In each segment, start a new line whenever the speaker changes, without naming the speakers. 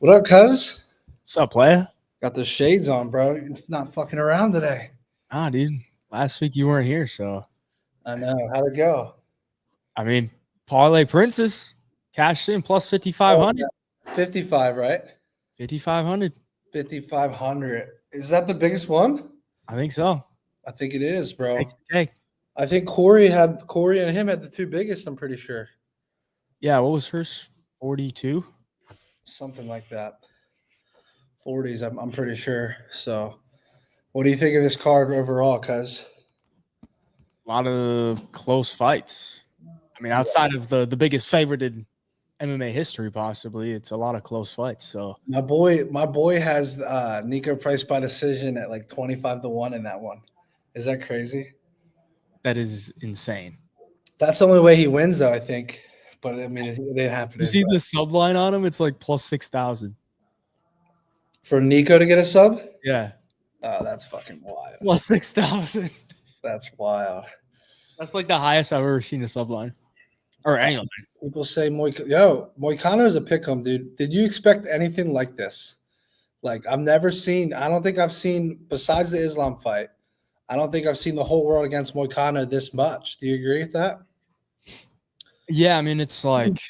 What up, cuz?
What's up, player?
Got the shades on, bro. You're not fucking around today.
Ah, dude. Last week you weren't here, so
I know. How'd it go?
I mean, parlay princess cashed in plus 5,500.
55, right?
5,500.
5,500. Is that the biggest one?
I think so.
I think it is, bro.
Okay.
I think Corey and him had the two biggest, I'm pretty sure.
Yeah, what was hers? 42?
Something like that. 40s, I'm pretty sure. So what do you think of this card overall, cuz?
A lot of close fights. I mean, outside of the biggest favorite in MMA history, possibly, it's a lot of close fights. So
My boy has Nico Price by decision at like 25-1 in that one. Is that crazy?
that is insane.
That's the only way he wins, though, I think. But I mean, it didn't happen.
You see the sub line on him? It's like plus 6,000.
For Nico to get a sub?
Yeah.
Oh, that's fucking wild.
Plus 6,000.
That's wild.
That's like the highest I've ever seen a sub line. Or any line.
People say Moicano's a pick'em, dude. Did you expect anything like this? Like, I don't think I've seen, besides the Islam fight, I don't think I've seen the whole world against Moicano this much. Do you agree with that?
Yeah, I mean, it's like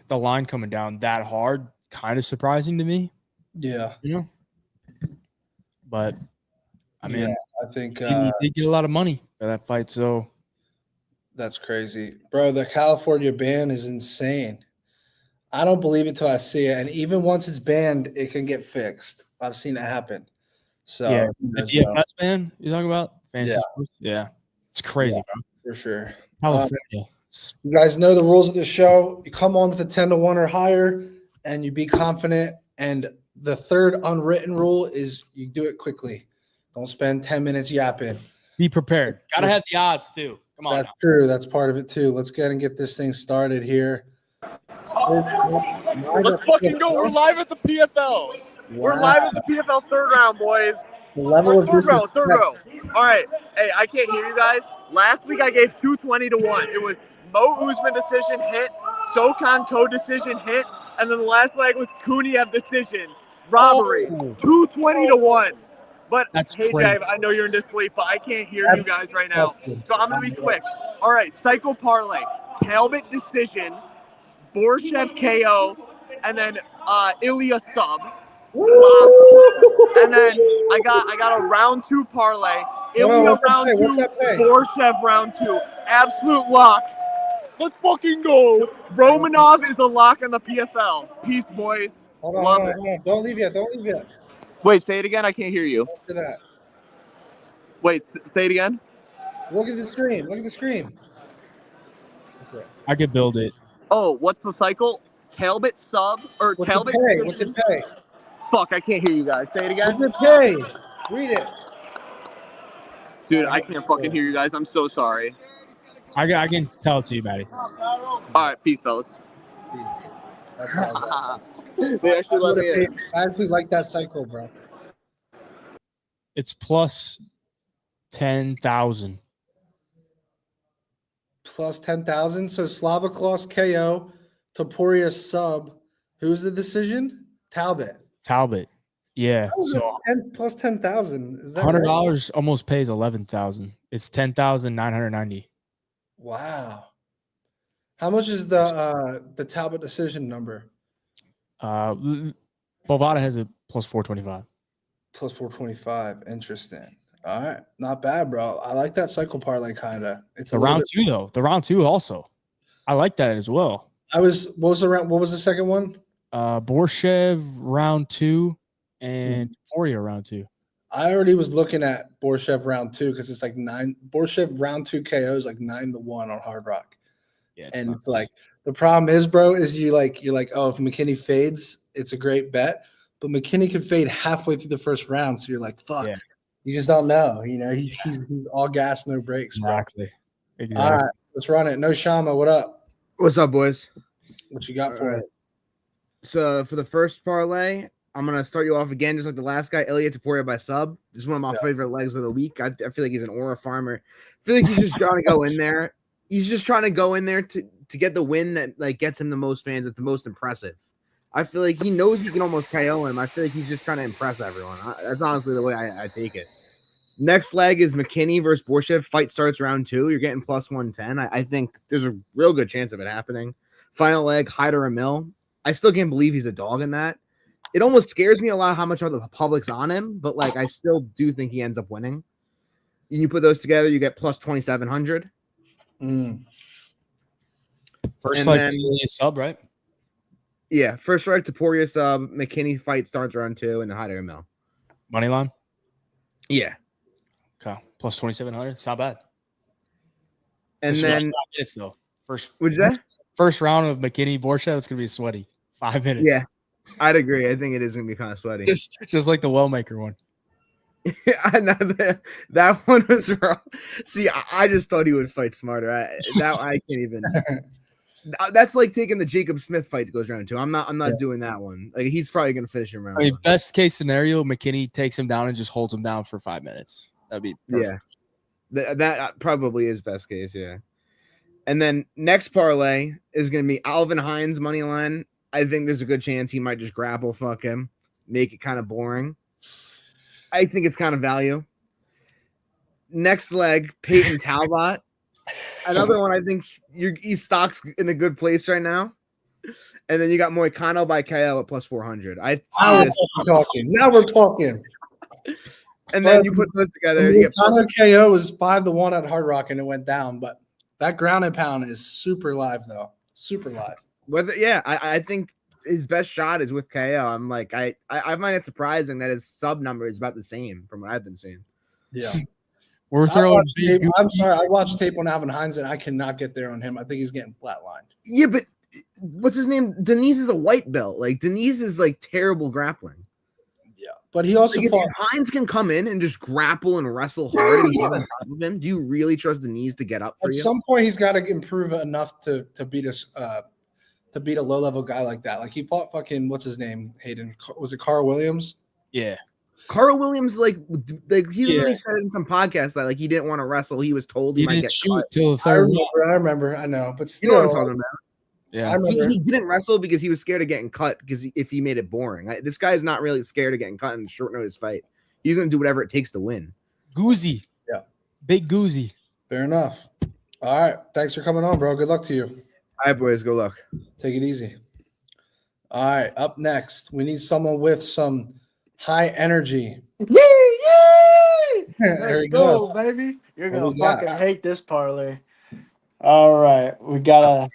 the line coming down that hard, kind of surprising to me.
Yeah.
You know? But, I mean,
yeah, I think
he did get a lot of money for that fight, so.
That's crazy. Bro, the California ban is insane. I don't believe it till I see it. And even once it's banned, it can get fixed. I've seen it happen. So
yeah, the DFS ban you're talking about? Fantasy sports? Yeah. It's crazy, bro.
For sure.
California.
You guys know the rules of the show. You come on with a 10-1 or higher, and you be confident. And the third unwritten rule is you do it quickly. Don't spend 10 minutes yapping.
Be prepared. Gotta have the odds too. Come on.
That's true. That's part of it too. Let's get and get this thing started here.
Let's fucking go. We're live at the PFL. We're live at the PFL third round, boys.
The level of
third row. All right. Hey, I can't hear you guys. Last week I gave 220-1. It was Mo Usman decision hit, Sokon co-decision hit, and then the last leg was Kuniev decision robbery. 220-1. But
that's
Hayvjive,
crazy.
I know you're in disbelief, but I can't hear you guys right now. So I'm gonna be quick. All right, Cycle Parlay, Talbot decision, Borshev KO, and then Ilya sub. And then I got a round 2 parlay. Ilya round 2, Borshev round 2. Absolute lock. Let's fucking go. Romanov is a lock on the PFL. Peace, boys.
Hold on. Don't leave yet.
Wait, say it again. I can't hear you.
Look at that.
Wait, say it again.
Look at the screen.
Okay. I could build it.
Oh, what's the cycle? Talbot sub or
What's
Talbot?
What's it pay?
Fuck, I can't hear you guys. Say it again.
What's it pay? Read it.
Dude, I can't fucking hear you guys. I'm so sorry.
I can tell it to you, Matty.
All right, peace, fellas. They actually let me in.
I actually like that cycle, bro.
It's plus 10,000.
Plus 10,000. So Slavoklos KO, Topuria sub. Who's the decision? Talbot.
Yeah.
So plus 10,000. Is that
$100 almost pays 11,000. It's 10,990.
Wow. How much is the Talbot decision number?
Bovada has a plus 425.
Plus 425. Interesting. All right. Not bad, bro. I like that cycle parlay kind of. It's
the round 2 though. The round 2 also. I like that as well.
What was the second one?
Borshev round 2 and Topuria round 2.
I already was looking at Borshev round 2 because it's like 9. Borshev round 2 KO is like 9-1 on Hard Rock.
Yeah,
and it's like the problem is, bro, is you're like, oh, if McKinney fades, it's a great bet. But McKinney could fade halfway through the first round, so you're like, fuck. Yeah. You just don't know. You know, he's all gas, no brakes.
Exactly.
All right, let's run it. No Shama, what up?
What's up, boys?
What you got for it?
So for the first parlay, I'm gonna start you off again, just like the last guy, Ilya Topuria by sub. This is one of my favorite legs of the week. I feel like he's an aura farmer. I feel like he's just trying to go in there. He's just trying to go in there to get the win that like gets him the most fans. It's the most impressive. I feel like he knows he can almost KO him. I feel like he's just trying to impress everyone. That's honestly the way I take it. Next leg is McKinney versus Borshev. Fight starts round 2. You're getting plus 110. I think there's a real good chance of it happening. Final leg, Hyder Emil. I still can't believe he's a dog in that. It almost scares me a lot how much of the public's on him, but like I still do think he ends up winning. You put those together, you get plus 2,700.
First leg sub, right?
Yeah, first strike to Poirier sub. McKinney fight starts round 2, and then Hyder Emil.
Money line?
Yeah.
Okay. Plus 2,700. It's not bad.
And then
minutes though.
First
round of McKinney Borshev, it's gonna be sweaty. 5 minutes.
Yeah, I'd agree. I think it is gonna be kind of sweaty.
Just like the Wellmaker one.
That one was wrong. See, I just thought he would fight smarter. I can't even. That's like taking the Jacob Smith fight that goes round 2. I'm not doing that one. Like he's probably gonna finish him round 1.
Best case scenario, McKinney takes him down and just holds him down for 5 minutes. That'd be perfect.
Yeah. That probably is best case, yeah. And then next parlay is gonna be Alvin Hines money line. I think there's a good chance he might just grapple fuck him, make it kind of boring. I think it's kind of value. Next leg, Peyton Talbot. Another one I think he stocks in a good place right now. And then you got Moicano by KO at plus 400.
Now we're talking.
And then you put those together. You get
Moicano KO was 5-1 at Hard Rock and it went down, but that ground and pound is super live though. Super live.
I think his best shot is with KO. I'm like, I find it surprising that his sub number is about the same from what I've been seeing.
Yeah.
We're throwing.
I'm sorry. I watched tape on Alvin Hines and I cannot get there on him. I think he's getting flatlined.
Yeah, but what's his name? Denise is a white belt. Like Denise is like terrible grappling.
Yeah, but he also
if Hines can come in and just grapple and wrestle hard and get on top of him. Do you really trust Denise to get up for you?
At some point, he's got to improve enough to beat us. To beat a low-level guy like that. Like he fought fucking what's his name? Hayden. Was it Carl Williams?
Yeah.
Carl Williams, like he literally said in some podcast that like he didn't want to wrestle. He was told he might get cut.
Till the third
I remember. I know, but still,
you know what I'm talking about.
Yeah,
he didn't wrestle because he was scared of getting cut. Because if he made it boring, this guy is not really scared of getting cut in short notice fight. He's gonna do whatever it takes to win.
Goozy,
yeah,
big Goozy.
Fair enough. All right, thanks for coming on, bro. Good luck to you.
All right, boys, good luck.
Take it easy. All right, up next, we need someone with some high energy.
Let's go, baby. You're going to fucking hate this parlay. All right, we got a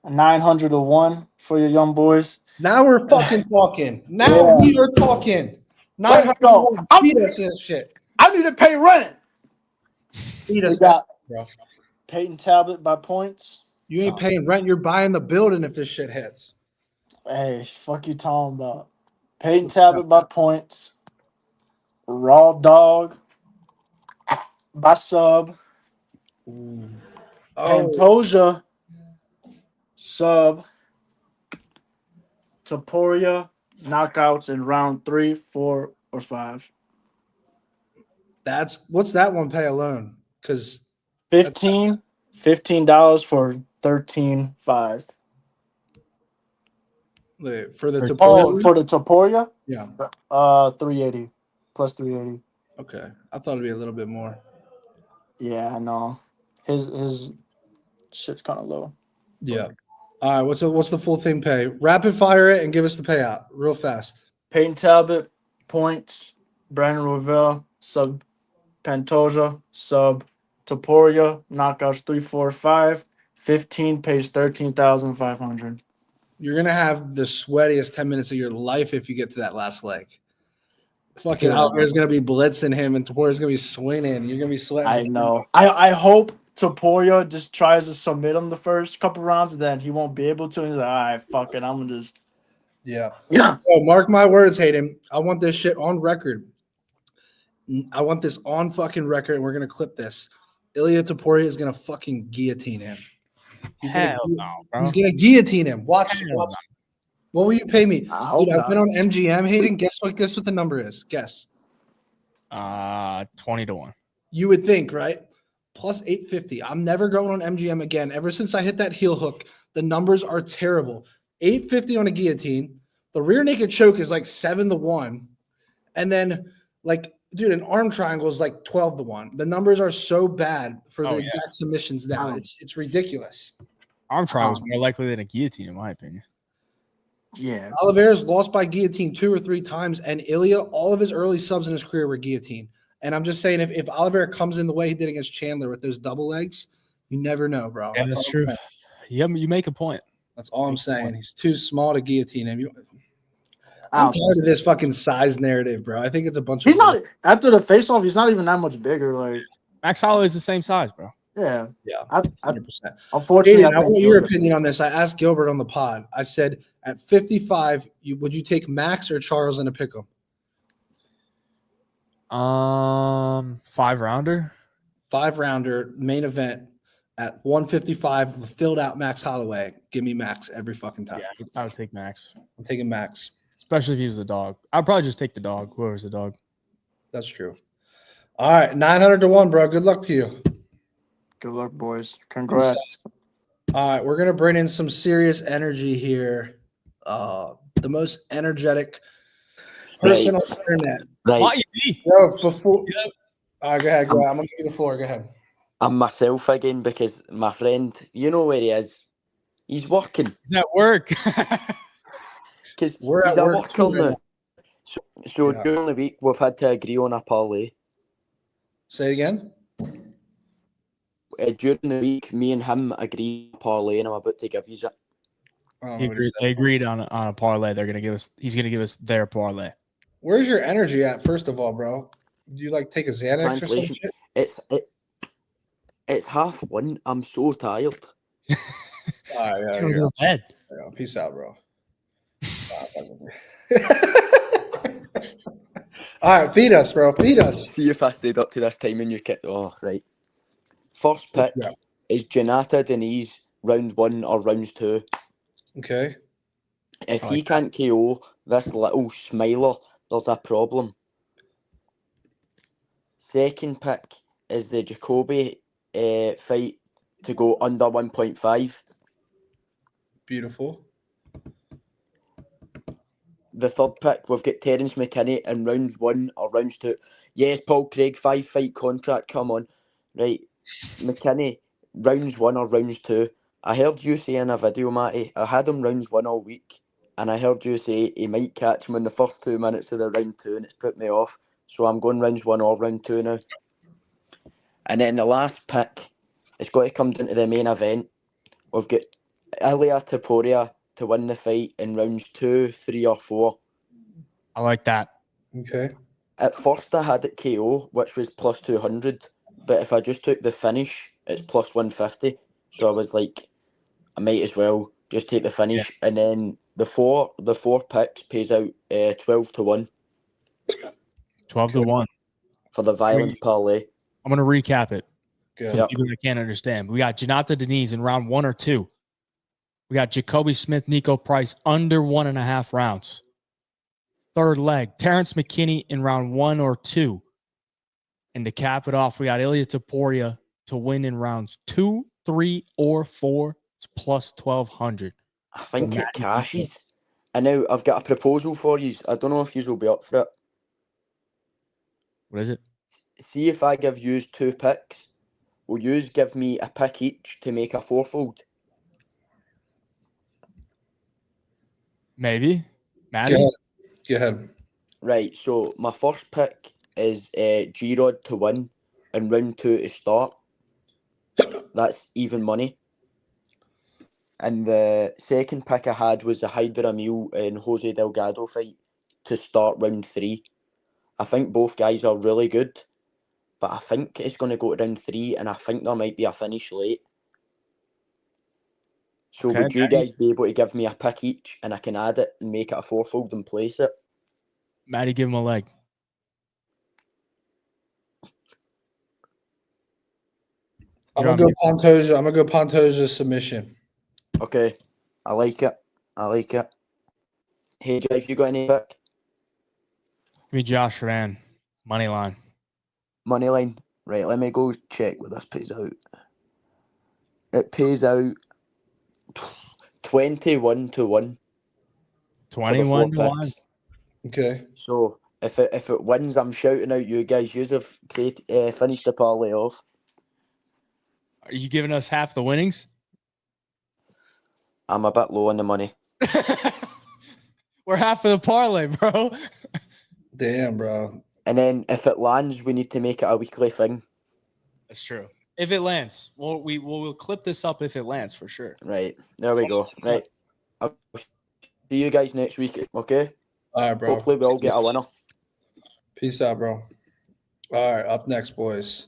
900 to 1 for your young boys.
Now we're fucking talking. Now we are talking. 900 to 1. Beat us in shit.
I need to pay rent.
Beat us
up,
bro.
Peyton Talbot by points.
You ain't paying rent. You're buying the building if this shit hits.
Hey, fuck you talking about. Peyton Talbot by points. Raw Dog by sub. Pantoja sub. Topuria knockouts in round 3, 4, or 5.
What's that one pay alone? Because
$15 for 13.5.
For the Topuria?
For the Topuria?
Yeah.
380 plus 380.
Okay. I thought it'd be a little bit more.
Yeah, I know. His shit's kind of low.
Yeah. All right. What's the full thing pay? Rapid fire it and give us the payout real fast.
Peyton Talbot, points. Brandon Royval, sub. Pantoja, sub. Topuria, knockouts 3, 4, 5. 15 pays 13,500.
You're gonna have the sweatiest 10 minutes of your life if you get to that last leg. Fucking Oliveira's gonna be blitzing him, and Topuria's gonna be swinging. You're gonna be sweating.
I know. I hope Topuria just tries to submit him the first couple rounds, and then he won't be able to. And he's like, all right, fuck it, I'm gonna just.
Yeah.
Yeah.
Oh, mark my words, Hayden. I want this shit on record. I want this on fucking record, and we're gonna clip this. Ilia Topuria is gonna fucking guillotine him. He's gonna guillotine him. Watch. What will you pay me? Dude, I've been on MGM, Hayden. Guess what the number is? Guess.
20 to 1.
You would think, right? Plus 850. I'm never going on MGM again. Ever since I hit that heel hook, the numbers are terrible. 850 on a guillotine, The rear naked choke is like 7-1. And then, like, dude, an arm triangle is like 12-1. The numbers are so bad for the exact submissions now. It's ridiculous.
Arm triangle is more likely than a guillotine, in my opinion.
Yeah.
Oliveira's lost by guillotine 2 or 3 times, and Ilya, all of his early subs in his career were guillotine. And I'm just saying, if Oliveira comes in the way he did against Chandler with those double legs, you never know, bro.
Yeah, that's true. Yeah, you make a point.
That's all I'm saying. He's too small to guillotine him. I'm tired of this fucking size narrative, bro. I think it's a bunch of.
He's not after the face-off. He's not even that much bigger. Like
Max Holloway is the same size, bro.
Yeah.
100%.
Unfortunately,
I want your opinion on this. I asked Gilbert on the pod. I said, at 55, would you take Max or Charles in a pick'em?
5-rounder.
5-rounder main event at 155, filled out Max Holloway. Give me Max every fucking time.
Yeah, I would take Max.
I'm taking Max.
Especially if he was the dog. I'd probably just take the dog, whoever's the dog.
That's true. All right, 900-1, bro. Good luck to you.
Good luck, boys. Congrats.
All right, we're gonna bring in some serious energy here. The most energetic person on the internet.
Right.
Yo, before. All right, go ahead. I'm gonna give you the floor. Go ahead.
I'm myself again because my friend, you know where he is. He's working.
He's at work.
Because
We're
he's
at
at
work
work
too,
on the.
man.
So
Yeah.
during the week we've had to agree on a parlay.
Say it again.
During the week, me and him agreed on a parlay, and I'm about to give you it.
They agreed on a parlay. He's gonna give us their parlay.
Where's your energy at? First of all, bro, do you like take a Xanax or some
Translation.
shit?
It's 1:30. I'm so tired.
All right,
He's
yeah,
gonna go to bed.
yeah. Peace out, bro. All right, feed us, bro. Feed us.
See if I stayed up to this time and you kicked. Oh, right. First pick is Janata Denise, round 1 or round 2.
Okay.
If he can't KO this little smiler, there's a problem. Second pick is the Jacoby fight to go under 1.5.
Beautiful.
The third pick, we've got Terence McKinney in round 1 or round 2. Yes, Paul Craig, 5-fight contract, come on. Right, McKinney, rounds 1 or rounds 2. I heard you say in a video, Matty, I had him rounds 1 all week, and I heard you say he might catch him in the first 2 minutes of the round 2, and it's put me off. So I'm going rounds 1 or round 2 now. And then the last pick, it's got to come down to the main event. We've got Ilia Topuria to win the fight in rounds 2, 3 or 4.
I like that.
Okay.
At first I had it KO, which was plus 200, but if I just took the finish, it's plus 150. So I was like, I might as well just take the finish. Yeah. And then the four picks pays out 12-1.
12-1
for the violence parlay.
I'm going to recap it.
Good.
For the people that can't understand. We got Janata Denise in round 1 or 2. We got Jacoby Smith, Nico Price under 1.5 rounds. Third leg, Terence McKinney in round 1 or 2. And to cap it off, we got Ilia Topuria to win in rounds 2, 3, or 4. It's plus 1,200.
I think it cashes. And now I've got a proposal for you. I don't know if you will be up for it.
What is it?
See if I give you 2 picks. Will you give me a pick each to make a fourfold?
Maybe. Matty?
Go ahead.
Right, so my first pick is G-Rod to win and round 2 to start. That's even money. And the second pick I had was the Hyder Emil and Jose Delgado fight to start round 3. I think both guys are really good, but I think it's going to go to round 3, and I think there might be a finish late. So would you guys be able to give me a pick each, and I can add it and make it a fourfold and place it?
Matty, give him a leg.
I'm gonna go Pantoja. I'm gonna go Pantoja submission.
Okay, I like it. Hey, Jive, you got any pick?
Give me Josh Van. Money line.
Money line. Right, let me go check what this pays out. It pays out 21-1.
21 to
four
1.
picks.
Okay.
So if it wins, I'm shouting out you guys. You have finished the parlay off.
Are you giving us half the winnings?
I'm a bit low on the money.
We're half of the parlay, bro.
Damn, bro.
And then if it lands, we need to make it a weekly thing.
That's true. If it lands, we'll clip this up if it lands for sure.
Right. There we go. Right. I'll see you guys next week. Okay.
All right, bro.
Hopefully we all get a winner.
Peace out, bro. All right, up next, boys.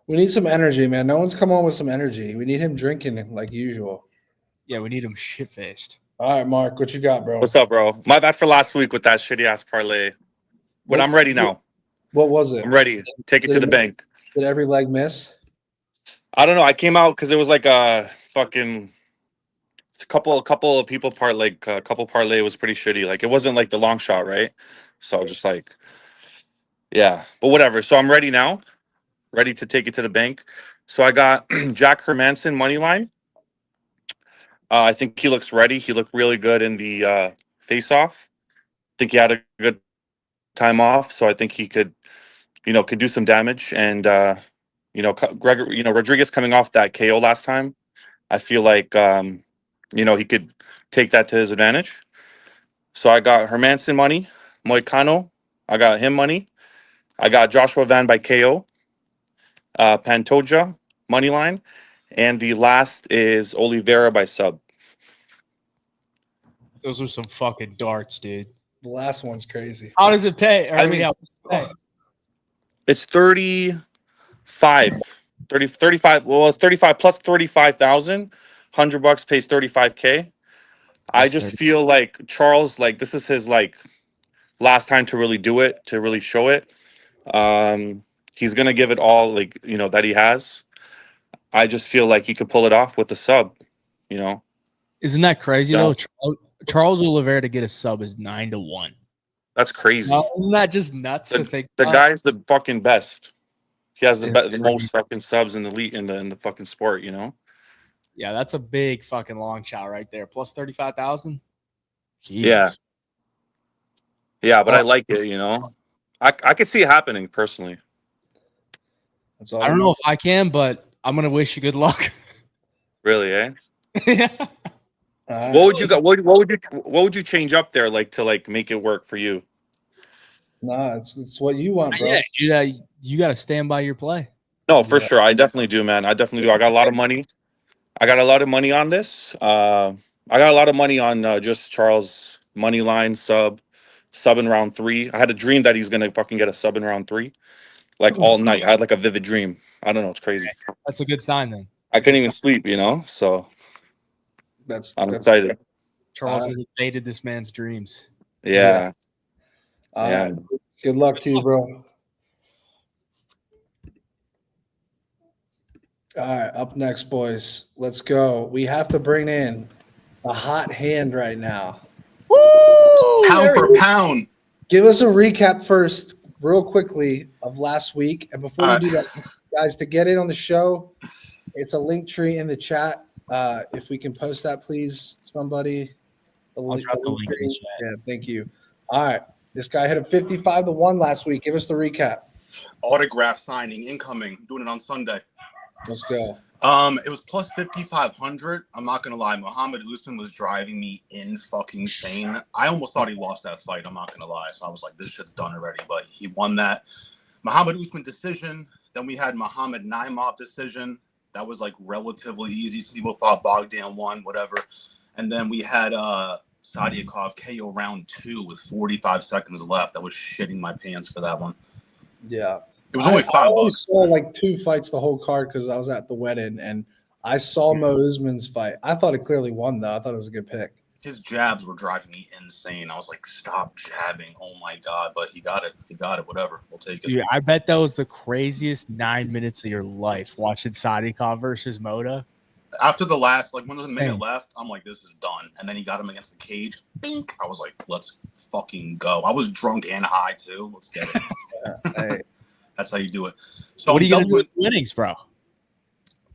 We need some energy, man. No one's come on with some energy. We need him drinking like usual.
Yeah, we need him shit faced.
All right, Mark, what you got, bro?
What's up, bro? My bad for last week with that shitty ass parlay. But I'm ready now.
What was it?
I'm ready. Take it to the bank.
Did every leg miss?
I don't know. I came out because it was like a fucking a couple of people parlay. A couple parlay was pretty shitty. Like it wasn't like the long shot, right? So I was just like, yeah, but whatever. So I'm ready now. Ready to take it to the bank. So I got Jack Hermanson money line. I think he looks ready. He looked really good in the face-off. I think he had a good time off, so I think he could do some damage. And Rodriguez coming off that KO last time, I feel like he could take that to his advantage. So I got Hermanson money, Moicano. I got him money. I got Joshua Van by KO, Pantoja money line, and the last is Oliveira by sub.
Those are some fucking darts, dude.
The last one's crazy.
How does it pay?
It's 35. 35. Well, it's 35 plus 35,000. $100 pays 35K. I just feel like Charles, like this is his like last time to really do it, to really show it. He's gonna give it all, like that he has. I just feel like he could pull it off with the sub.
Isn't that crazy though? Charles Oliveira to get a sub is 9 to 1.
That's crazy.
Isn't that just nuts to think?
The guy's the fucking best. He has the most fucking subs in the league in the fucking sport.
Yeah, that's a big fucking long shot right there. Plus 35,000.
Yeah. Yeah, but I like it. I could see it happening personally.
That's all
I don't know if I can, but I'm gonna wish you good luck.
Really, eh?
Yeah.
What would you got? What would you change up there, like to like make it work for you?
Nah, it's what you want, bro.
Yeah, you got to stand by your play.
No, for sure. I definitely do, man. I definitely do. I got a lot of money. I got a lot of money on this. I got a lot of money on just Charles money line sub in round 3. I had a dream that he's gonna fucking get a sub in round 3, like all night. I had like a vivid dream. I don't know. It's crazy.
That's a good sign then.
I couldn't even sleep, So I'm excited.
Charles has invaded this man's dreams.
Yeah.
Yeah. Good luck to you, bro. All right, up next, boys. Let's go. We have to bring in a hot hand right now.
Woo! Pound for pound.
Give us a recap first, real quickly, of last week. And before you do that, guys, to get in on the show, it's a link tree in the chat. If we can post that, please, somebody.
I'll drop the link in the chat.
Yeah, thank you. All right. This guy hit a 55 to 1 last week. Give us the recap.
Autograph signing incoming. Doing it on Sunday.
Let's go.
It was plus 5,500. I'm not gonna lie. Muhammad Usman was driving me insane. I almost thought he lost that fight. I'm not gonna lie. So I was like, this shit's done already. But he won that. Muhammad Usman decision. Then we had Muhammad Naimov decision. That was like relatively easy. Some people thought Bogdan won, whatever. And then we had Sadiakov KO round 2 with 45 seconds left. I was shitting my pants for that one.
Yeah.
It was only $5.
I only saw like 2 fights the whole card because I was at the wedding and I saw Mo Usman's fight. I thought it clearly won though. I thought it was a good pick.
His jabs were driving me insane. I was like, stop jabbing. Oh my God. But he got it. Whatever. We'll take it.
Dude, I bet that was the craziest 9 minutes of your life watching Sadiakov versus Moda.
After the last, like when there was a minute left, I'm like, this is done. And then he got him against the cage. Bink. I was like, let's fucking go. I was drunk and high too. Let's get it.
Hey.
That's how you do it. So
what are you going to do with winnings, bro?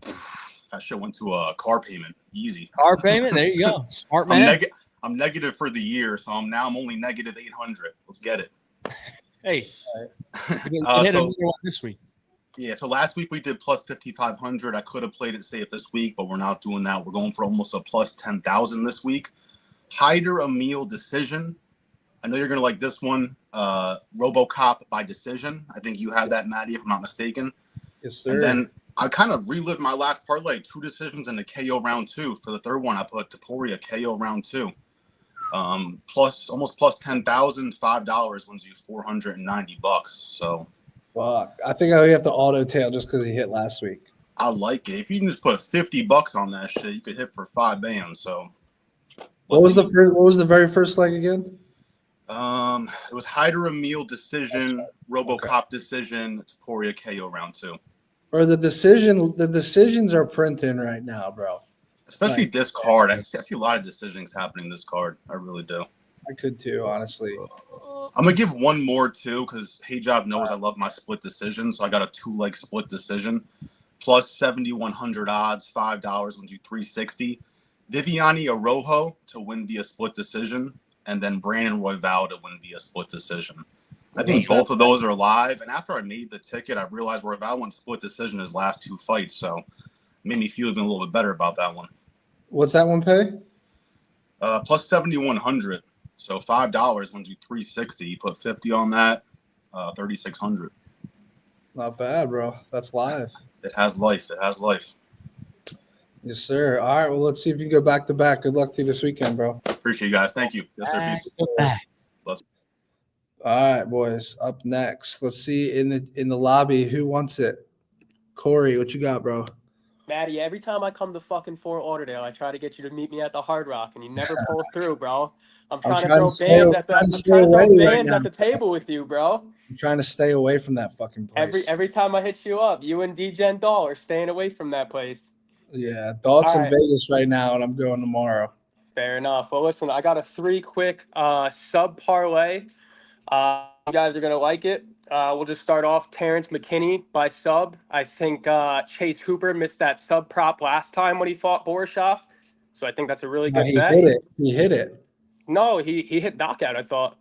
That shit went to a car payment. Easy.
Car payment? There you go. Smart man.
I'm negative for the year, so I'm only negative 800. Let's get it.
Hey, you can hit another one this week.
Yeah, so last week we did plus 5,500. I could have played it safe this week, but we're not doing that. We're going for almost a plus 10,000 this week. Hyder Emil decision. I know you're going to like this one. RoboCop by decision. I think you have that, Matty, if I'm not mistaken.
Yes, sir.
And then I kind of relived my last parlay, 2 decisions and a KO round 2. For the third one, I put Topuria KO round 2. Almost plus 10,000, $5 wins you $490. So
fuck. I think I have to auto tail just because he hit last week.
I like it. If you can just put $50 on that shit, you could hit for 5 bands. So
what was the very first leg again?
It was Hyder Emil decision, RoboCop decision, Topuria KO round 2.
Or the decisions are printing right now, bro.
Especially this card. I see a lot of decisions happening this card. I really do.
I could too, honestly.
I'm gonna give one more too, because Hayvjive knows I love my split decision. So I got a 2-leg split decision, plus 7,100 odds, $5 wins you $360. Viviani Araujo to win via split decision, and then Brandon Royval to win via split decision. I think both of those are live. And after I made the ticket, I realized Royval won split decision his last 2 fights, so it made me feel even a little bit better about that one.
What's that one pay?
Plus 7,100. So $5 wins you $360. You put 50 on that, 3,600.
Not bad, bro. That's live.
It has life. It has life.
Yes, sir. All right. Well, let's see if you go back to back. Good luck to you this weekend, bro.
Appreciate you guys. Thank you. Yes, sir. Peace.
All right, boys. Up next, let's see in the lobby who wants it. Corey, what you got, bro?
Matty, every time I come to fucking Fort Lauderdale, I try to get you to meet me at the Hard Rock, and you never pull through, bro. I'm trying to throw bands at the table with you, bro.
I'm trying to stay away from that fucking place.
Every time I hit you up, you and DJ and Doll are staying away from that place.
Yeah, Doll's in Vegas right now, and I'm going tomorrow.
Fair enough. Well, listen, I got a 3 quick sub parlay. You guys are gonna like it. We'll just start off Terrence McKinney by sub. I think Chase Hooper missed that sub prop last time when he fought Borisov, so I think that's a really good bet.
He hit it.
No, he hit knockout, I thought.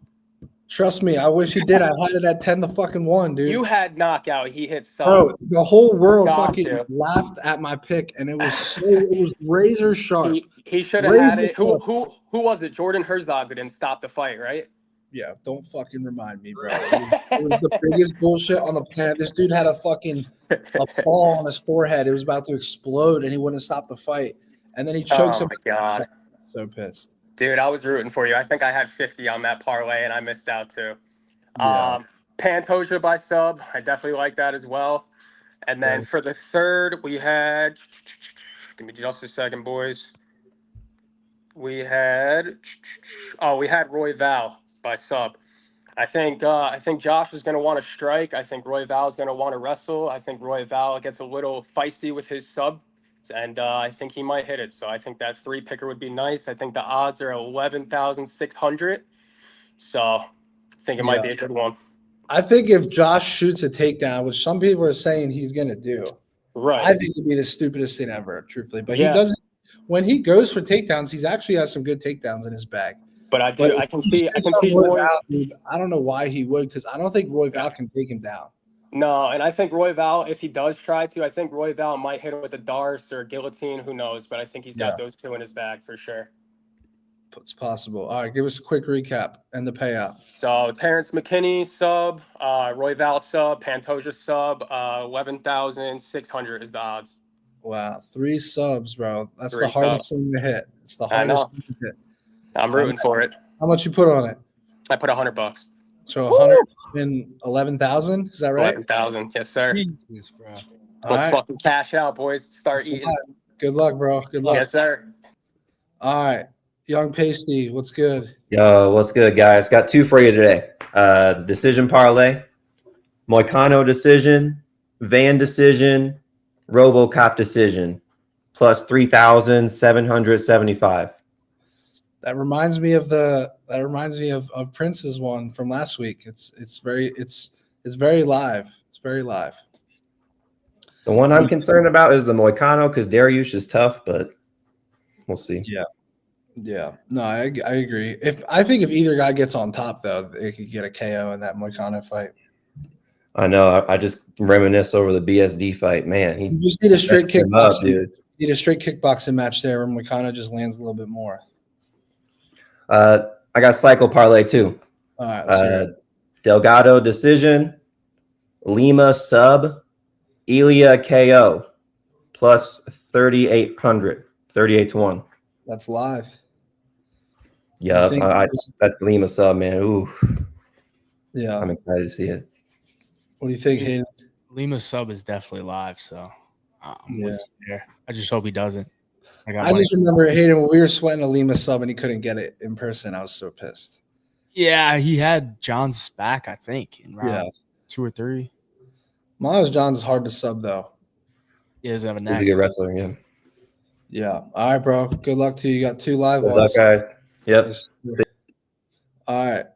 Trust me, I wish he did. I had it at 10-1, dude.
You had knockout. He hit sub.
Bro, the whole world laughed at my pick, and it was razor sharp.
He should have had it. Who was it? Jordan Herzog who didn't stop the fight, right?
Yeah, don't fucking remind me, bro. It was the biggest bullshit on the planet. This dude had a ball on his forehead. It was about to explode, and he wouldn't stop the fight. And then he chokes him.
Oh, my God.
So pissed.
Dude, I was rooting for you. I think I had 50 on that parlay, and I missed out, too.
Yeah.
Pantoja by sub. I definitely like that as well. And then for the third, we had – give me just a second, boys. We had Royval by sub. I think Josh is going to want to strike. I think Royval is going to want to wrestle. I think Royval gets a little feisty with his sub, and I think he might hit it. So I think that 3-picker would be nice. I think the odds are 11,600. So I think it might be a good one.
I think if Josh shoots a takedown, which some people are saying he's going to do,
right?
I think it'd be the stupidest thing ever, truthfully. But he doesn't. When he goes for takedowns, he actually has some good takedowns in his bag.
But I can see
Royval, dude, I don't know why he would, because I don't think Royval can take him down.
No, and I think Royval, if he does try to, I think Royval might hit him with a Darce or a guillotine. Who knows? But I think he's got those 2 in his bag for sure.
It's possible. All right, give us a quick recap and the payout.
So Terrence McKinney sub, Royval sub, Pantoja sub, 11,600 is the odds.
Wow, 3 subs, bro. That's the hardest thing to hit. It's the hardest thing to hit.
I'm rooting for it.
How much you put on it?
I put $100.
So 111,000. Is that right?
11,000. Yes, sir.
Jesus, bro.
Let's fucking cash out, boys. Start eating.
Good luck, bro. Good luck.
Yes, sir.
All right, Young Pasty, what's good?
Yo, what's good, guys? Got 2 for you today. Decision parlay, Moicano decision, Van decision, RoboCop decision, plus 3,775.
That reminds me of Prince's one from last week. It's very live. It's very live.
The one I'm concerned about is the Moicano because Dariush is tough, but we'll see.
Yeah. Yeah, no, I agree. I think if either guy gets on top, though, they could get a KO in that Moicano fight.
I know. I just reminisce over the BSD fight. Man,
You just need a straight
messed him up,
kickboxing.
dude.
Need a straight kickboxing match there where Moicano just lands a little bit more.
I got cycle parlay too.
All right, let's hear it.
Delgado decision, Lima sub, Elia KO, plus 3,800, 38 to 1.
That's live.
Yeah,
think-
that Lima sub, man. Ooh,
Yeah.
I'm excited to see it.
What do you think, Hayden?
Lima's sub is definitely live, so I'm with you there. I just hope he doesn't.
I just remember Hayden when we were sweating a Lima sub and he couldn't get it in person. I was so pissed.
Yeah, he had John's back, I think, in round 2 or 3.
Miles John's is hard to sub though.
He doesn't have a
He's
neck.
a good wrestler, yeah.
Yeah. All right, bro. Good luck to you. You got 2 live
Good
ones.
luck, guys. Yep.
All right.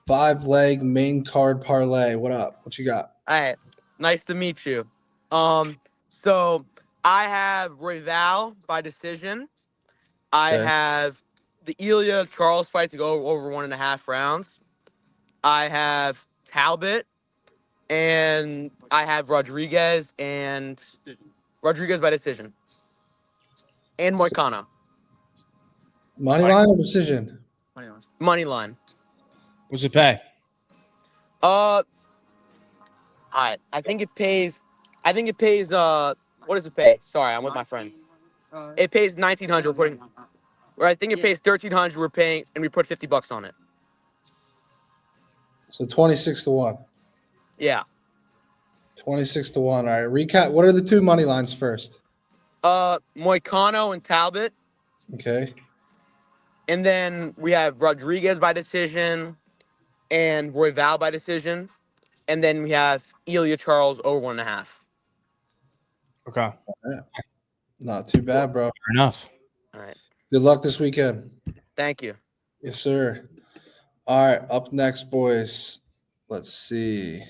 5-leg main card parlay. What up? What you got?
All right. Nice to meet you. So I have Royval by decision. I
Okay.
have the Elia Charles fight to go over 1.5 rounds. I have Talbot, and I have Rodriguez by decision, and Moicano.
Money line or decision?
Money line.
What's it pay?
All right. I think it pays. What does it pay? Sorry, I'm with my friend. It pays 1,900. Or I think it pays 1,300. We're paying, and we put $50 on it.
So 26 to 1.
Yeah.
26 to 1. All right. Recap. What are the 2 money lines first?
Moicano and Talbot.
Okay.
And then we have Rodriguez by decision and Royval by decision. And then we have Elia Charles over 1.5.
Okay.
Yeah. Not too bad, bro.
Fair enough.
All right.
Good luck this weekend.
Thank you.
Yes, sir. All right. Up next, boys. Let's see.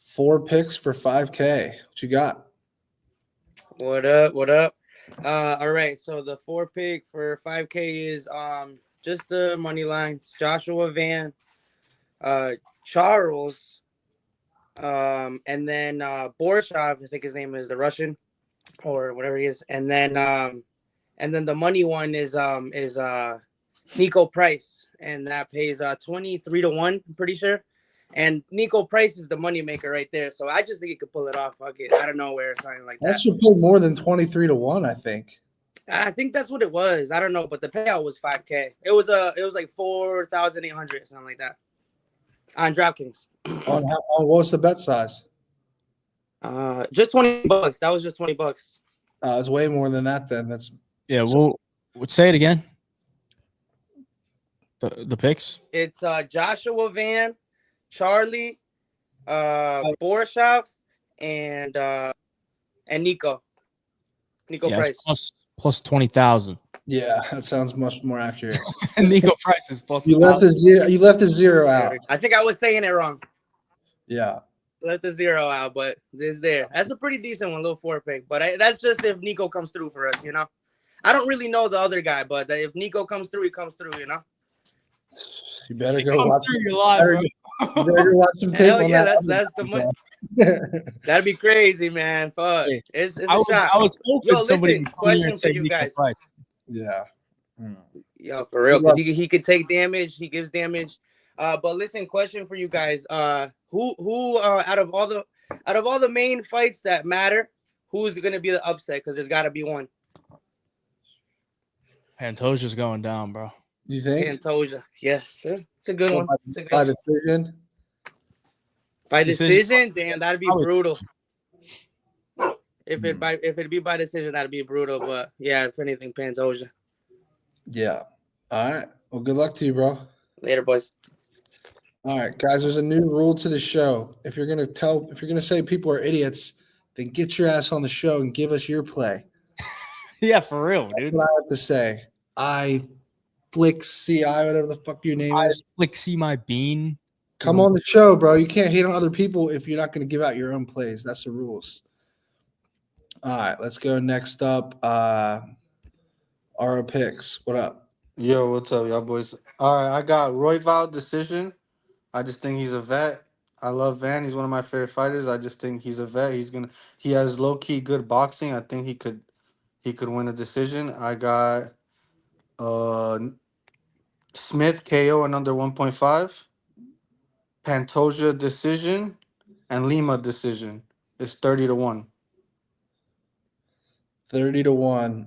4 picks for 5K. What you got?
What up? What up? All right. So the 4 pick for 5K is just the money line. It's Joshua Van, Charles, and then Borsov, I think his name is, the Russian or whatever he is, and then the money one is Nico Price, and that pays 23 to 1. I'm pretty sure. And Nico Price is the money maker right there. So I just think he could pull it off. Fuck it, out of nowhere, something like that.
That should pay more than 23 to 1, I think.
I think that's what it was. I don't know, but the payout was 5K. It was like 4,800, something like that, on DraftKings.
On what was the bet size?
Just $20. That was just $20.
It's way more than that. Then that's
We'll say it again. The picks.
It's Joshua Van, Charlie, Borsov, and Nico Price.
Plus 20,000.
Yeah, that sounds much more accurate.
Nico Price is plus.
You left the zero out.
I think I was saying it wrong.
Yeah.
Left the 0 out, but it's there. That's a pretty decent one, little 4 pick. But that's just if Nico comes through for us, you know. I don't really know the other guy, but if Nico comes through, he comes through, you know.
You better
It
go
comes
watch.
through your live, bro.
You better watch some tape
Hell
on
yeah,
that.
that's the money. That'd be crazy, man. Fuck. It's a shot.
I was hoping
Yo,
somebody
listen,
would come here
question
and
for
say
you
Nico
guys.
Price.
Yeah.
Yo, for real, because he could take damage. He gives damage. But listen, question for you guys. Who out of all the main fights that matter, who's gonna be the upset? Because there's got to be one.
Pantoja's going down, bro.
You think?
Pantoja, yes, sir. It's a good one. It's a good
By
one.
decision.
By decision, damn, that'd be brutal. If it be by decision, that'd be brutal. But yeah, if anything, Pantoja.
Yeah. All right. Well, good luck to you, bro.
Later, boys.
All right, guys. There's a new rule to the show. If you're gonna say people are idiots, then get your ass on the show and give us your play.
Yeah, for real, dude.
That's what I have to say. I Flick CI, whatever the fuck your name is.
Flick see my bean.
Come on the show, bro. You can't hate on other people if you're not going to give out your own plays. That's the rules. All right, let's go next up. Our picks. What up?
Yo, what's up, y'all boys? All right, I got Royval decision. I just think he's a vet. I love Van. He's one of my favorite fighters. I just think he's a vet. He has low key good boxing. I think he could win a decision. I got Smith KO and under 1.5, Pantoja decision, and Lima decision. It's 30-1.
30-1.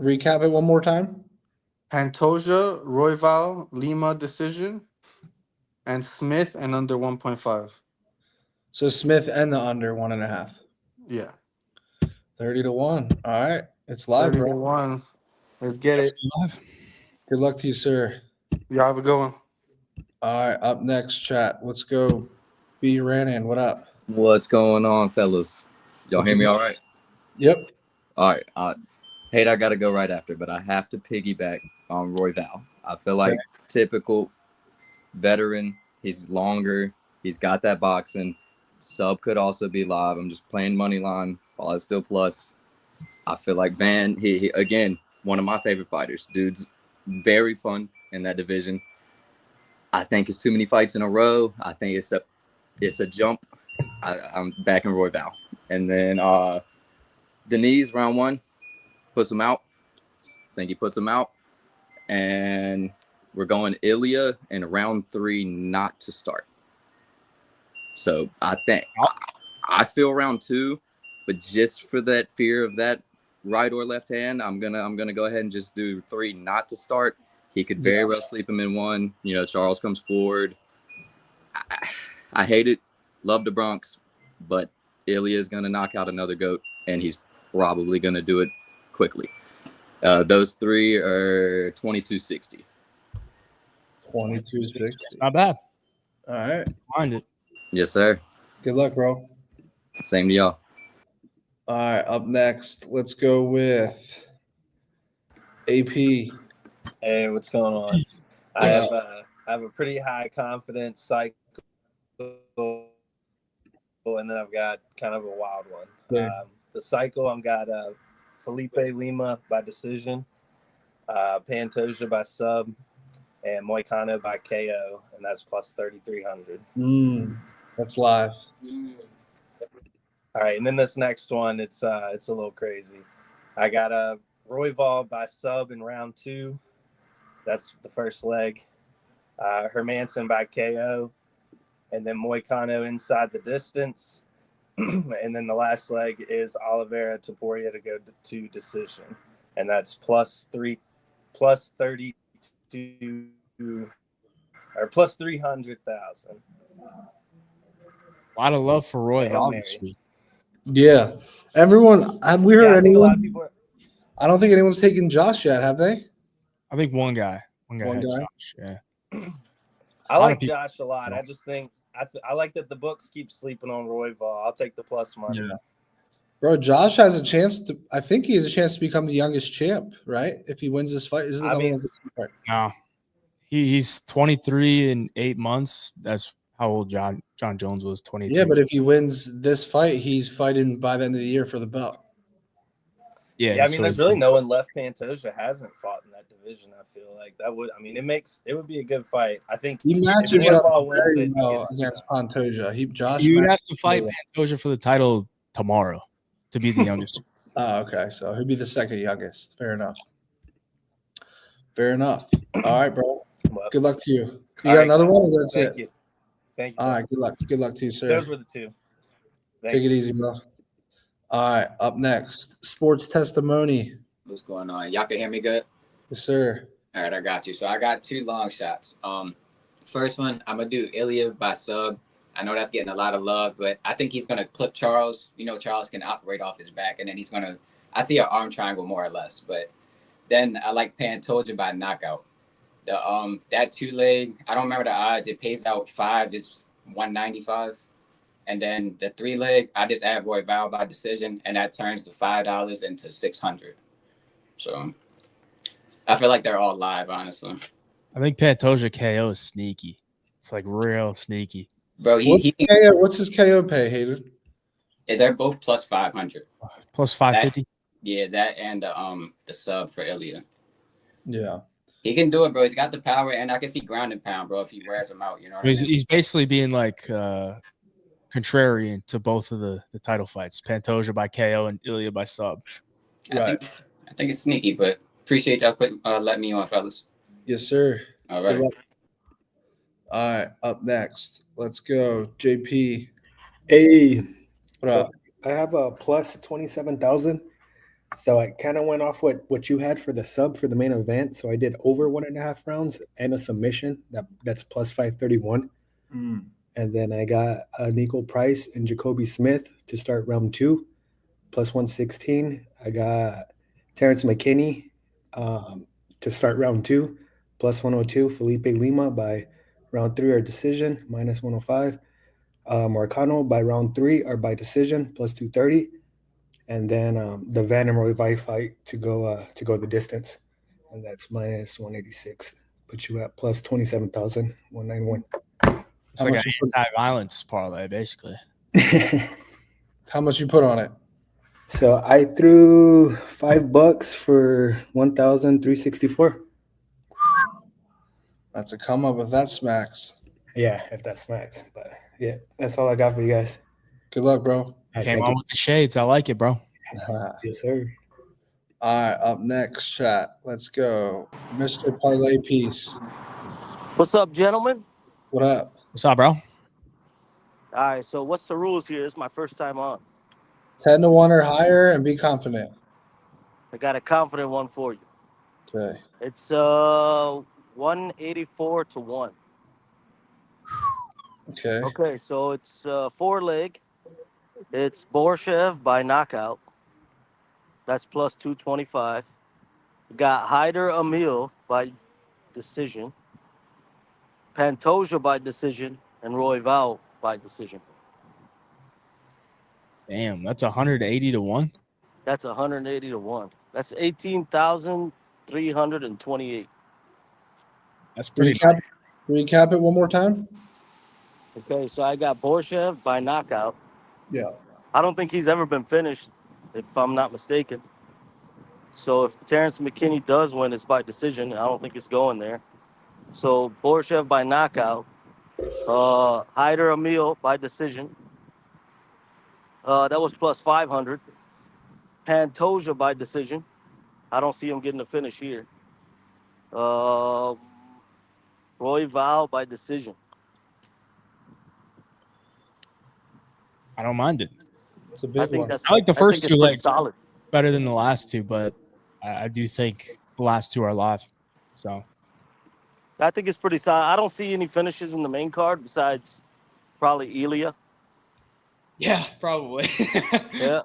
Recap it one more time.
Pantoja, Royval, Lima decision, and Smith and under 1.5.
So Smith and the under 1.5.
Yeah.
30-1. All right. It's live, bro.
30-1. Let's get it.
Good luck to you, sir.
Y'all have a good one.
All right. Up next, chat. Let's go. B. Ranan, what up?
What's going on, fellas? Y'all hear me all right?
Yep.
All right. Hate I got to go right after, but I have to piggyback on Royval. I feel like typical veteran. He's longer. He's got that boxing. Sub could also be live. I'm just playing money line while it's still plus. I feel like Van, he again, one of my favorite fighters. Dude's very fun in that division. I think it's too many fights in a row. I think it's a jump. I'm backing Royval. And then Denise, round 1, puts him out. I think he puts him out. And we're going Ilya in round 3 not to start. So I think I feel round 2, but just for that fear of that right or left hand, I'm gonna go ahead and just do 3 not to start. He could very well sleep him in 1. You know, Charles comes forward. I hate it. Love the Bronx, but Ilya is gonna knock out another GOAT, and he's probably gonna do it quickly. Those 3 are 22-60.
22-60.
Not bad.
All right.
Mind it.
Yes, sir.
Good luck, bro.
Same to y'all.
All right. Up next, let's go with AP.
Hey, what's going on? I have a pretty high confidence cycle, and then I've got kind of a wild one.
Yeah.
The cycle, I've got Felipe Lima by decision, Pantoja by sub, and Moicano by KO, and that's plus 3,300.
That's live.
All right, and then this next one, it's a little crazy. I got a Royval by sub in round 2. That's the first leg. Hermanson by KO, and then Moicano inside the distance. And then the last leg is Oliveira Taporia to go to decision, and that's plus 32 or plus 300,000.
A lot of love for Roy this week.
Yeah. Everyone, have we heard
I think a lot of
anyone?
people
I don't think anyone's taken Josh yet, have they?
I think one guy had
guy?
Josh. Yeah.
I like Josh a lot. I just think I like that the books keep sleeping on Royval. I'll take the plus money.
Yeah. Bro, Josh has a chance to. I think he has a chance to become the youngest champ, right? If he wins this fight,
No, he's 23 in 8 months. That's how old John Jones was. 23.
Yeah, but if he wins this fight, he's fighting by the end of the year for the belt.
Yeah, I mean, there's really no one left. Pantoja hasn't fought in that division. I feel like that would. I mean, it would be a good fight. I think
he matches up very well against Pantoja.
You would have to fight Pantoja for the title tomorrow to be the youngest.
Oh, okay. So he'd be the second youngest. Fair enough. All right, bro. Good luck to you. You got another one? That's
Thank you. Thank you.
All right. Good luck. Good luck to you, sir.
Those were the 2.
Take it easy, bro. All right. Up next, sports testimony.
What's going on? Y'all can hear me good?
Yes, sir.
All right, I got you. So I got 2 long shots. First one, I'm gonna do Ilya by sub. I know that's getting a lot of love, but I think he's gonna clip Charles. You know, Charles can operate off his back, and then I see an arm triangle more or less. But then I like Pantoja by knockout. The that 2 leg, I don't remember the odds. It pays out 5. It's 195. And then the 3 leg, I just add Royval by decision, and that turns the $5 into 600. So I feel like they're all live, honestly.
I think Pantoja KO is sneaky. It's like real sneaky.
Bro,
what's his KO pay, Hayden?
Yeah, they're both plus 500.
Plus 550?
Yeah, that and the sub for Ilya.
Yeah.
He can do it, bro. He's got the power, and I can see ground and pound, bro, if he wears him out. You know what I mean?
He's basically being like contrarian to both of the title fights. Pantoja by KO and Ilya by sub.
I think it's sneaky, but appreciate y'all letting me on, fellas.
Yes, sir.
All right.
All right. Up next, let's go. JP.
Hey.
What
so
up?
I have a plus 27,000. So I kind of went off what you had for the sub for the main event. So I did over 1.5 rounds and a submission that's plus 531.
Mm.
And then I got Nico Price and Jacoby Smith to start round 2, plus 116. I got Terrence McKinney to start round 2, plus 102. Felipe Lima by round 3 or decision, minus 105. Marcano by round 3 or by decision, plus 230. And then the Van and Royval fight to go the distance, and that's minus 186. Put you at plus 27,191.
It's like an anti-violence parlay, basically.
How much you put on it?
So I threw $5 for 1,364.
That's a come up if that smacks.
Yeah, if that smacks. But yeah, that's all I got for you guys.
Good luck, bro.
Came on with the shades. I like it, bro.
Yes, sir.
All right, up next, chat. Let's go. Mr. Parlay Piece.
What's up, gentlemen?
What up?
What's up, bro?
All right, so what's the rules here? This is my first time on.
10-1 or higher and be confident.
I got a confident one for you.
Okay.
It's 184 to 1.
Okay.
Okay, so it's 4-leg. It's Borshev by knockout. That's plus 225. You got Hyder Emil by decision. Pantoja by decision. And Royval by decision.
Damn, that's 180 to 1.
That's 180 to 1. That's 18,328.
That's pretty.
Recap it one more time.
Okay, so I got Borshev by knockout.
Yeah.
I don't think he's ever been finished, if I'm not mistaken. So if Terrence McKinney does win, it's by decision. I don't think it's going there. So Borshev by knockout. Hyder Emil by decision. That was plus 500. Pantoja by decision. I don't see him getting a finish here. Royval by decision.
I don't mind it.
It's a big one.
I like the first two legs
solid.
better than the last two, but I do think the last two are live. So
I think it's pretty solid. I don't see any finishes in the main card besides probably Ilya.
yeah, probably.
Yeah.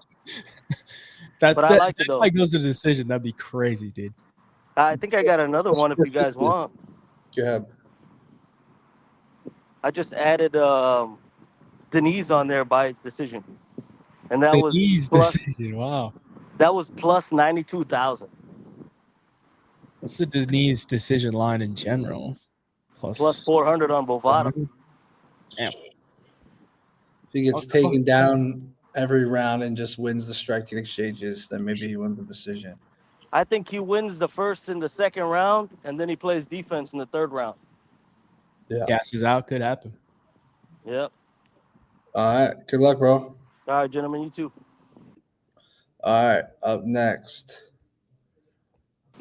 But
I like it, though.
If goes to decision, that'd be crazy, dude.
I think I got another one if you guys want.
Go ahead.
I just added Denise on there by decision. And that
Denise
was plus,
decision. Wow.
that was plus 92,000.
What's the Denise decision line in general?
Plus 400 on Bovada.
Damn.
If he gets taken down every round and just wins the striking exchanges, then maybe he wins the decision.
I think he wins the first and the second round, and then he plays defense in the third round.
Yeah.
Gas is out. Could happen.
Yep.
All right. Good luck, bro.
All right, gentlemen, you too.
All right. Up next,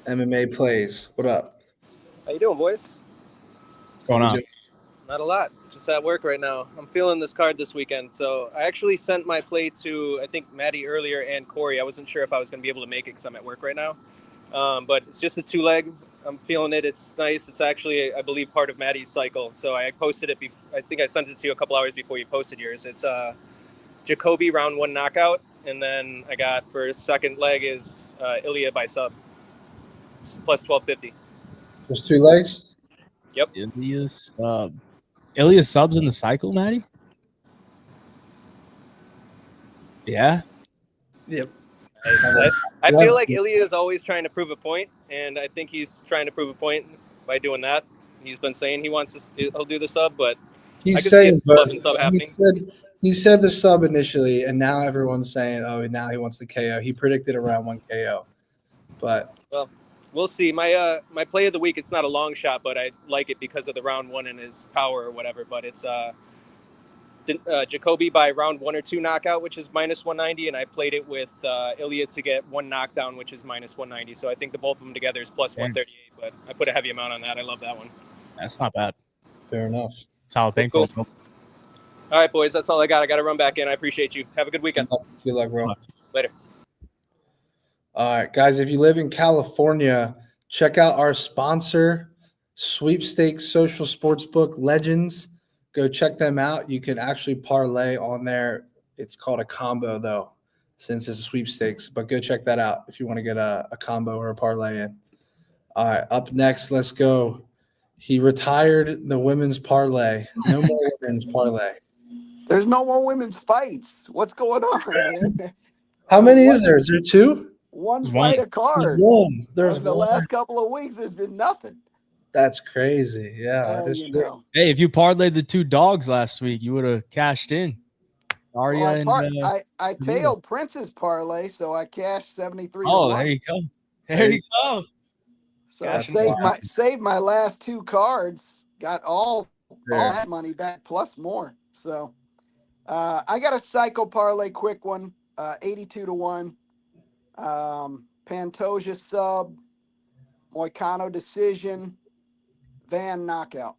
MMA plays. What up?
How you doing, boys?
What's going on?
Not a lot. Just at work right now. I'm feeling this card this weekend. So I actually sent my play to, I think, Matty earlier and Corey. I wasn't sure if I was going to be able to make it because I'm at work right now. But it's just a 2-leg. I'm feeling it. It's nice. It's actually, I believe, part of Matty's cycle. So I posted it. I think I sent it to you a couple hours before you posted yours. It's Jacoby round 1 knockout. And then I got for second leg is Ilya by sub. It's plus 1250.
Just 2 legs?
Yep.
Ilya subs in the cycle, Matty? Yeah.
Yep.
I feel like Ilya is always trying to prove a point, and I think he's trying to prove a point by doing that. He's been saying he'll do the sub, but
He's
I can
saying,
see it sub happening.
he said the sub initially, and now everyone's saying, oh, now he wants the KO. He predicted around 1 KO. But
well, we'll see. My play of the week, it's not a long shot, but I like it because of the round one and his power or whatever. But it's Jacoby by round 1 or 2 knockout, which is minus 190, and I played it with Ilya to get 1 knockdown, which is minus 190. So I think the both of them together is plus 138. But I put a heavy amount on that. I love that one.
That's not bad.
Fair enough.
Solid
Cool.
bankroll.
All right, boys, that's all I got. I got to run back in. I appreciate you. Have a good weekend.
Good luck, bro.
Later.
All right, guys, if you live in California, check out our sponsor, Sweepstakes Social Sportsbook Legends. Go check them out. You can actually parlay on there. It's called a combo, though, since it's a sweepstakes. But go check that out if you want to get a combo or a parlay in. All right, up next, let's go. He retired the women's parlay. No more women's parlay.
There's no more women's fights. What's going on, man?
How many is there? Is there 2?
One fight a card.
There's
In the
one.
last couple of weeks, there's been nothing.
That's crazy. Yeah, that is
you
true.
know.
Hey, if you parlayed the 2 dogs last week, you would have cashed in. Arya
Well,
and
I tailed Prince's parlay, so I cashed 73 to 1.
there you go. There you go.
So I saved my last 2 cards, got all that money back plus more. So I got a Psycho parlay, quick one, 82 to 1. Pantoja sub, Moicano decision, Van knockout.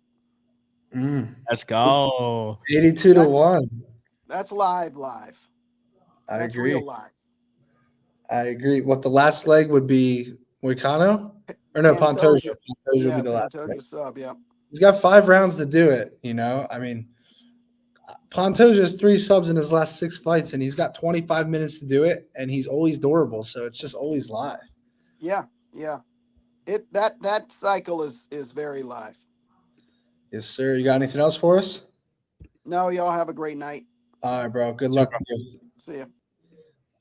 Let's go.
82 to 1.
That's live.
I
That's
agree.
real live.
I agree. What the last leg would be Moicano? Or no, Pantoja. Pantoja would be the last leg.
Pantoja sub, yeah.
He's got 5 rounds to do it, you know? I mean, Pantoja has 3 subs in his last 6 fights, and he's got 25 minutes to do it, and he's always durable, so it's just always live.
Yeah. That cycle is very live.
Yes, sir. You got anything else for us?
No, y'all have a great night.
All right, bro. Good luck.
See ya.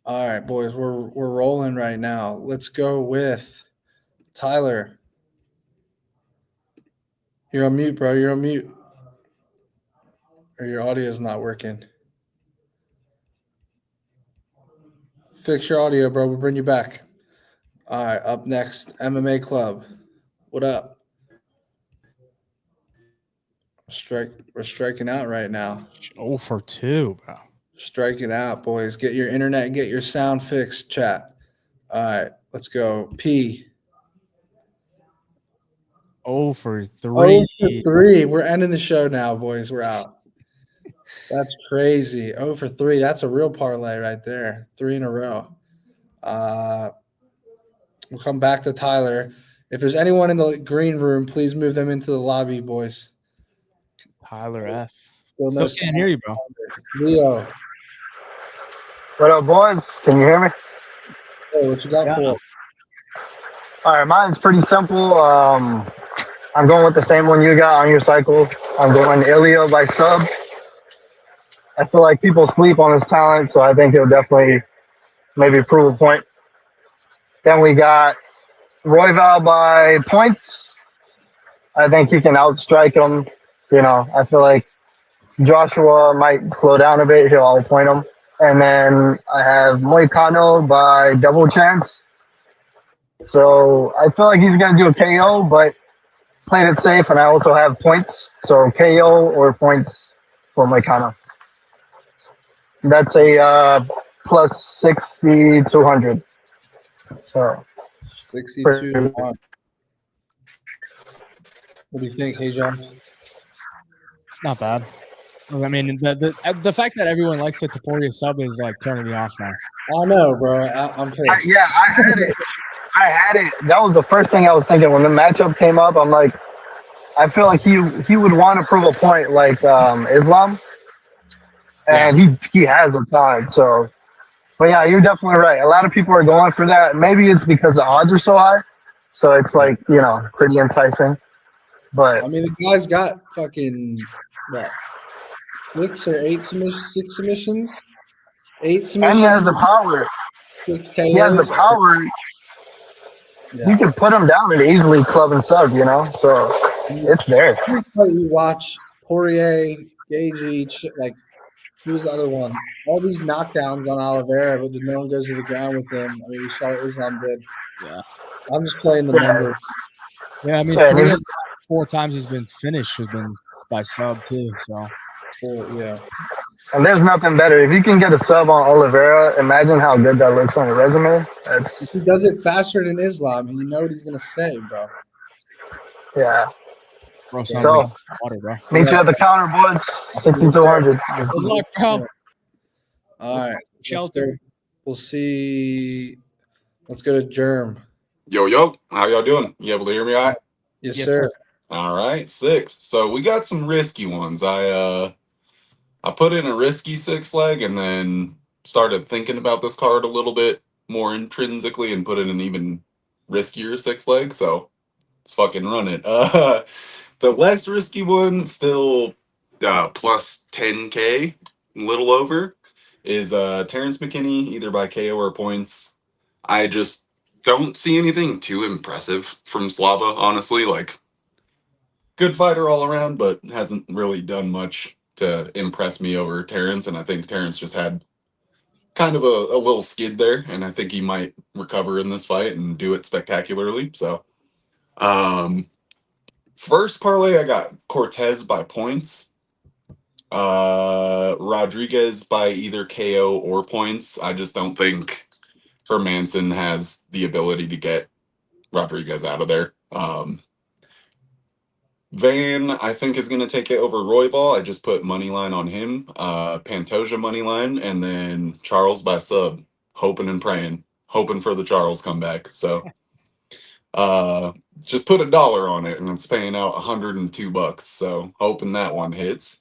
All right, boys. We're rolling right now. Let's go with Tyler. You're on mute, bro. You're on mute. Or your audio is not working. Fix your audio, bro. We'll bring you back. All right, up next, MMA Club. What up? We're striking out right now.
0 for 2, bro.
Striking out, boys. Get your internet and get your sound fixed, chat. All right, let's go. P.
0 for 3.
0 for 3. We're ending the show now, boys. We're out. That's crazy. 0 for 3. That's a real parlay right there. 3 in a row. We'll come back to Tyler. If there's anyone in the green room, please move them into the lobby, boys.
Tyler F.
Still
Still can't hear you, bro.
Leo.
What up, boys? Can you hear me?
Hey, what you got for us?
All right, mine's pretty simple. I'm going with the same one you got on your cycle. I'm going Ilya by sub. I feel like people sleep on his talent, so I think he'll definitely maybe prove a point. Then we got Royval by points. I think he can outstrike him. You know, I feel like Joshua might slow down a bit. He'll outpoint him. And then I have Moicano by double chance. So I feel like he's going to do a KO, but playing it safe. And I also have points. So KO or points for Moicano. That's a plus 60 to 100. So
62 to 1. What do you think, Hayvjive?
Not bad. I mean, the fact that everyone likes the Taporia sub is like turning me off now.
I know, bro. I'm pissed.
I had it. That was the first thing I was thinking when the matchup came up. I'm like, I feel like he would want to prove a point like Islam, and he has the time. So, but yeah, you're definitely right. A lot of people are going for that. Maybe it's because the odds are so high, so it's like pretty enticing. But
I mean, the guy's got fucking what? 6 or 8 submissions, 6 submissions, 8 submissions.
And he has the power.
6 KOs.
He has the power.
Yeah.
You can put him down and easily club and sub, so it's there.
You watch Poirier, Gagey, like who's the other one? All these knockdowns on Oliveira, but no one goes to the ground with him. I mean, we saw what Islam did.
Yeah.
I'm just playing the
Yeah.
number.
Yeah, I mean,
Yeah,
3
and
of the 4 times he's been finished has been by sub too. So
Yeah.
And there's nothing better. If you can get a sub on Oliveira, imagine how good that looks on your resume.
If he does it faster than Islam, you know what he's gonna say, bro.
Yeah.
Bro, sounds
So,
like water, bro.
meet you at the counter, boys. 6,200.
Good luck, bro.
All right. Let's
Shelter.
go. We'll see. Let's go to Germ.
Yo, how y'all doing? You able to hear me all right?
Yes, sir.
All right, 6. So we got some risky ones. I put in a risky 6 leg and then started thinking about this card a little bit more intrinsically and put in an even riskier 6 leg. So let's fucking run it. The less risky one, still plus 10K, little over, is Terrence McKinney, either by KO or points. I just don't see anything too impressive from Slava, honestly. Like, good fighter all around, but hasn't really done much to impress me over Terrence. And I think Terrence just had kind of a little skid there, and I think he might recover in this fight and do it spectacularly. So, first parlay, I got Cortez by points. Rodriguez by either KO or points. I just don't think Hermanson has the ability to get Rodriguez out of there. Van, I think, is going to take it over Royval. I just put money line on him. Pantoja money line, and then Charles by sub. Hoping and praying, hoping for the Charles comeback. So, just put $1 on it, and it's paying out $102. So, hoping that one hits.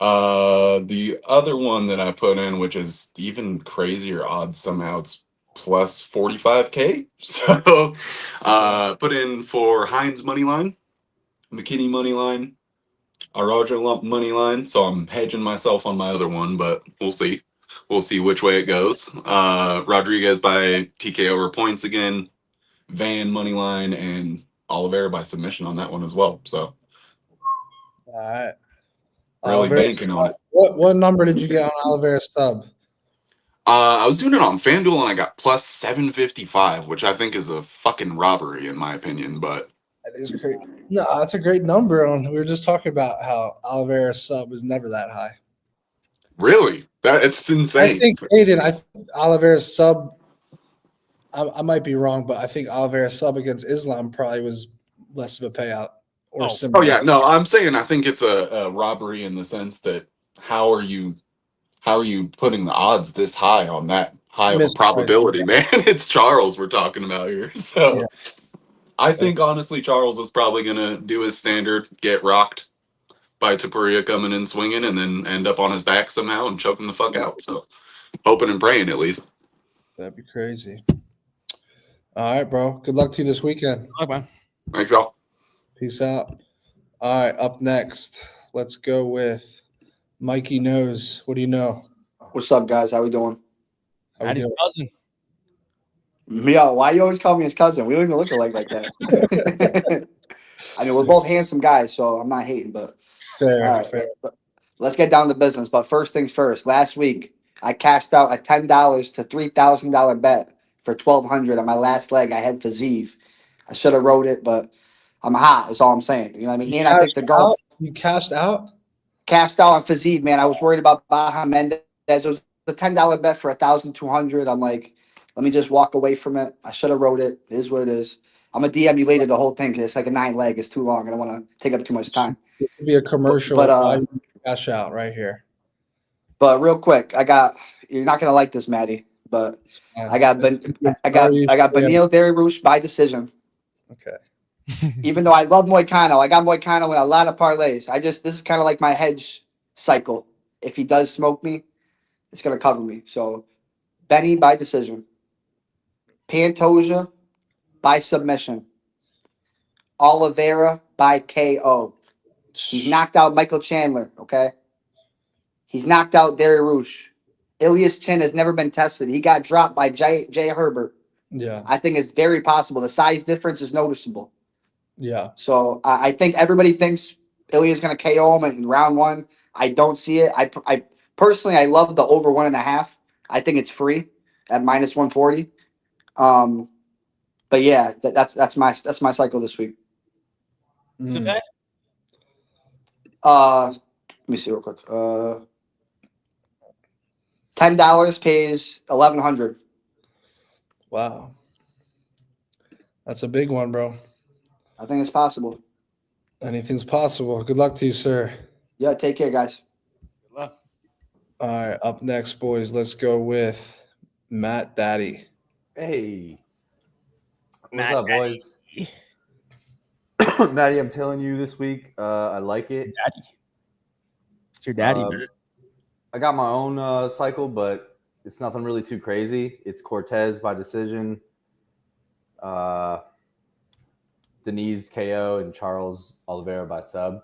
The other one that I put in, which is even crazier odds somehow, it's plus 45K. So, put in for Hines money line, McKinney money line, Araja lump money line. So I'm hedging myself on my other one, but we'll see. We'll see which way it goes. Rodriguez by TKO over points again, Van money line, and Oliveira by submission on that one as well. So
All right.
really
Oliveira
banking on it.
What number did you get on Oliveira's sub?
I was doing it on FanDuel and I got plus 755, which I think is a fucking robbery in my opinion. But
That is great. No, that's a great number. We were just talking about how Oliveira's sub is never that high.
really, it's insane.
I think Aiden, Oliveira's sub. I might be wrong, but I think Oliveira's sub against Islam probably was less of a payout or similar.
Oh yeah, no, I'm saying I think it's a robbery in the sense that how are you putting the odds this high on that high of a probability, man? It's Charles we're talking about here. So
Yeah.
I think honestly Charles is probably gonna do his standard, get rocked by Tapuria coming in swinging, and then end up on his back somehow and choke him the fuck out. So hoping and praying at least.
That'd be crazy. All right, bro. Good luck to you this weekend.
Bye, man.
Thanks, all.
Peace out. All right, up next, let's go with Mikey Knows. What do you know?
What's up, guys? How we doing?
Matty's cousin.
Yo, why you always call me his cousin? We don't even look alike like that. I mean, we're both handsome guys, so I'm not hating, but
fair,
all right, let's get down to business. But first things first. Last week, I cashed out a $10 to $3,000 bet for $1,200 on my last leg. I had Hayvjive. I should have wrote it, but I'm hot. Is all I'm saying. You know what I mean? And I picked the golf.
You cashed out?
Cashed out on Hayvjive, man. I was worried about Baha Mendez. It was a $10 bet for 1,200. I'm like, let me just walk away from it. I should have wrote it. It is what it is. I'm gonna DM you later the whole thing because it's like a 9-leg. It's too long. I don't want to take up too much time.
It could be a commercial. But cash out right here.
But real quick, you're not gonna like this, Matty. But I got Beneil Dariush by decision.
Okay.
Even though I love Moicano, I got Moicano in a lot of parlays. This is kind of like my hedge cycle. If he does smoke me, it's gonna cover me. So Benny by decision. Pantoja by submission. Oliveira by KO. He's knocked out Michael Chandler, okay? He's knocked out Dariush. Ilias Chin has never been tested. He got dropped by Jay Herbert.
Yeah.
I think it's very possible. The size difference is noticeable.
Yeah.
So I think everybody thinks Ilia's going to KO him in round one. I don't see it. I personally, I love the over 1.5. I think it's free at minus 140. But yeah, that's my cycle this week.
So that
Let me see real quick. $10 pays 1,100.
Wow. That's a big one, bro.
I think it's possible.
Anything's possible. Good luck to you, sir.
Yeah, take care, guys.
Good luck.
All right, up next, boys. Let's go with Matt Daddy.
Hey. What's
Matt
up, boys? Matty, I'm telling you this week, I like it.
Daddy. It's your daddy, man.
I got my own cycle, but it's nothing really too crazy. It's Cortez by decision, Denise KO, and Charles Oliveira by sub.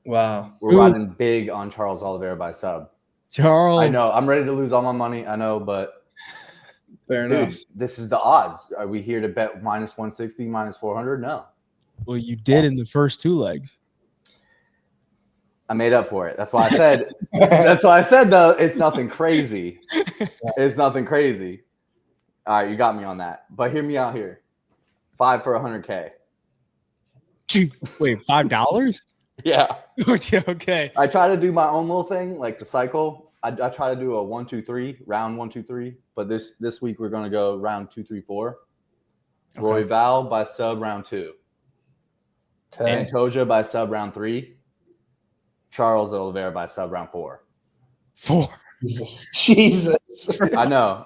Wow.
We're riding big on Charles Oliveira by sub.
Charles.
I know. I'm ready to lose all my money. I know, but
fair
dude,
enough.
this is the odds. Are we here to bet minus 160, minus 400? No.
Well, you did in the first 2 legs.
I made up for it. That's why I said. That's why I said though. It's nothing crazy. It's nothing crazy. All right, you got me on that. But hear me out here. 5 for 100K.
Wait, $5?
Yeah.
Okay.
I try to do my own little thing, like the cycle. I try to do a 1, 2, 3 round 1, 2, 3. But this week we're gonna go round 2, 3, 4.
Okay.
Roy Val by sub round 2.
Okay.
Pantoja by sub round 3. Charles Oliveira by sub round 4.
4.
Jesus.
I know.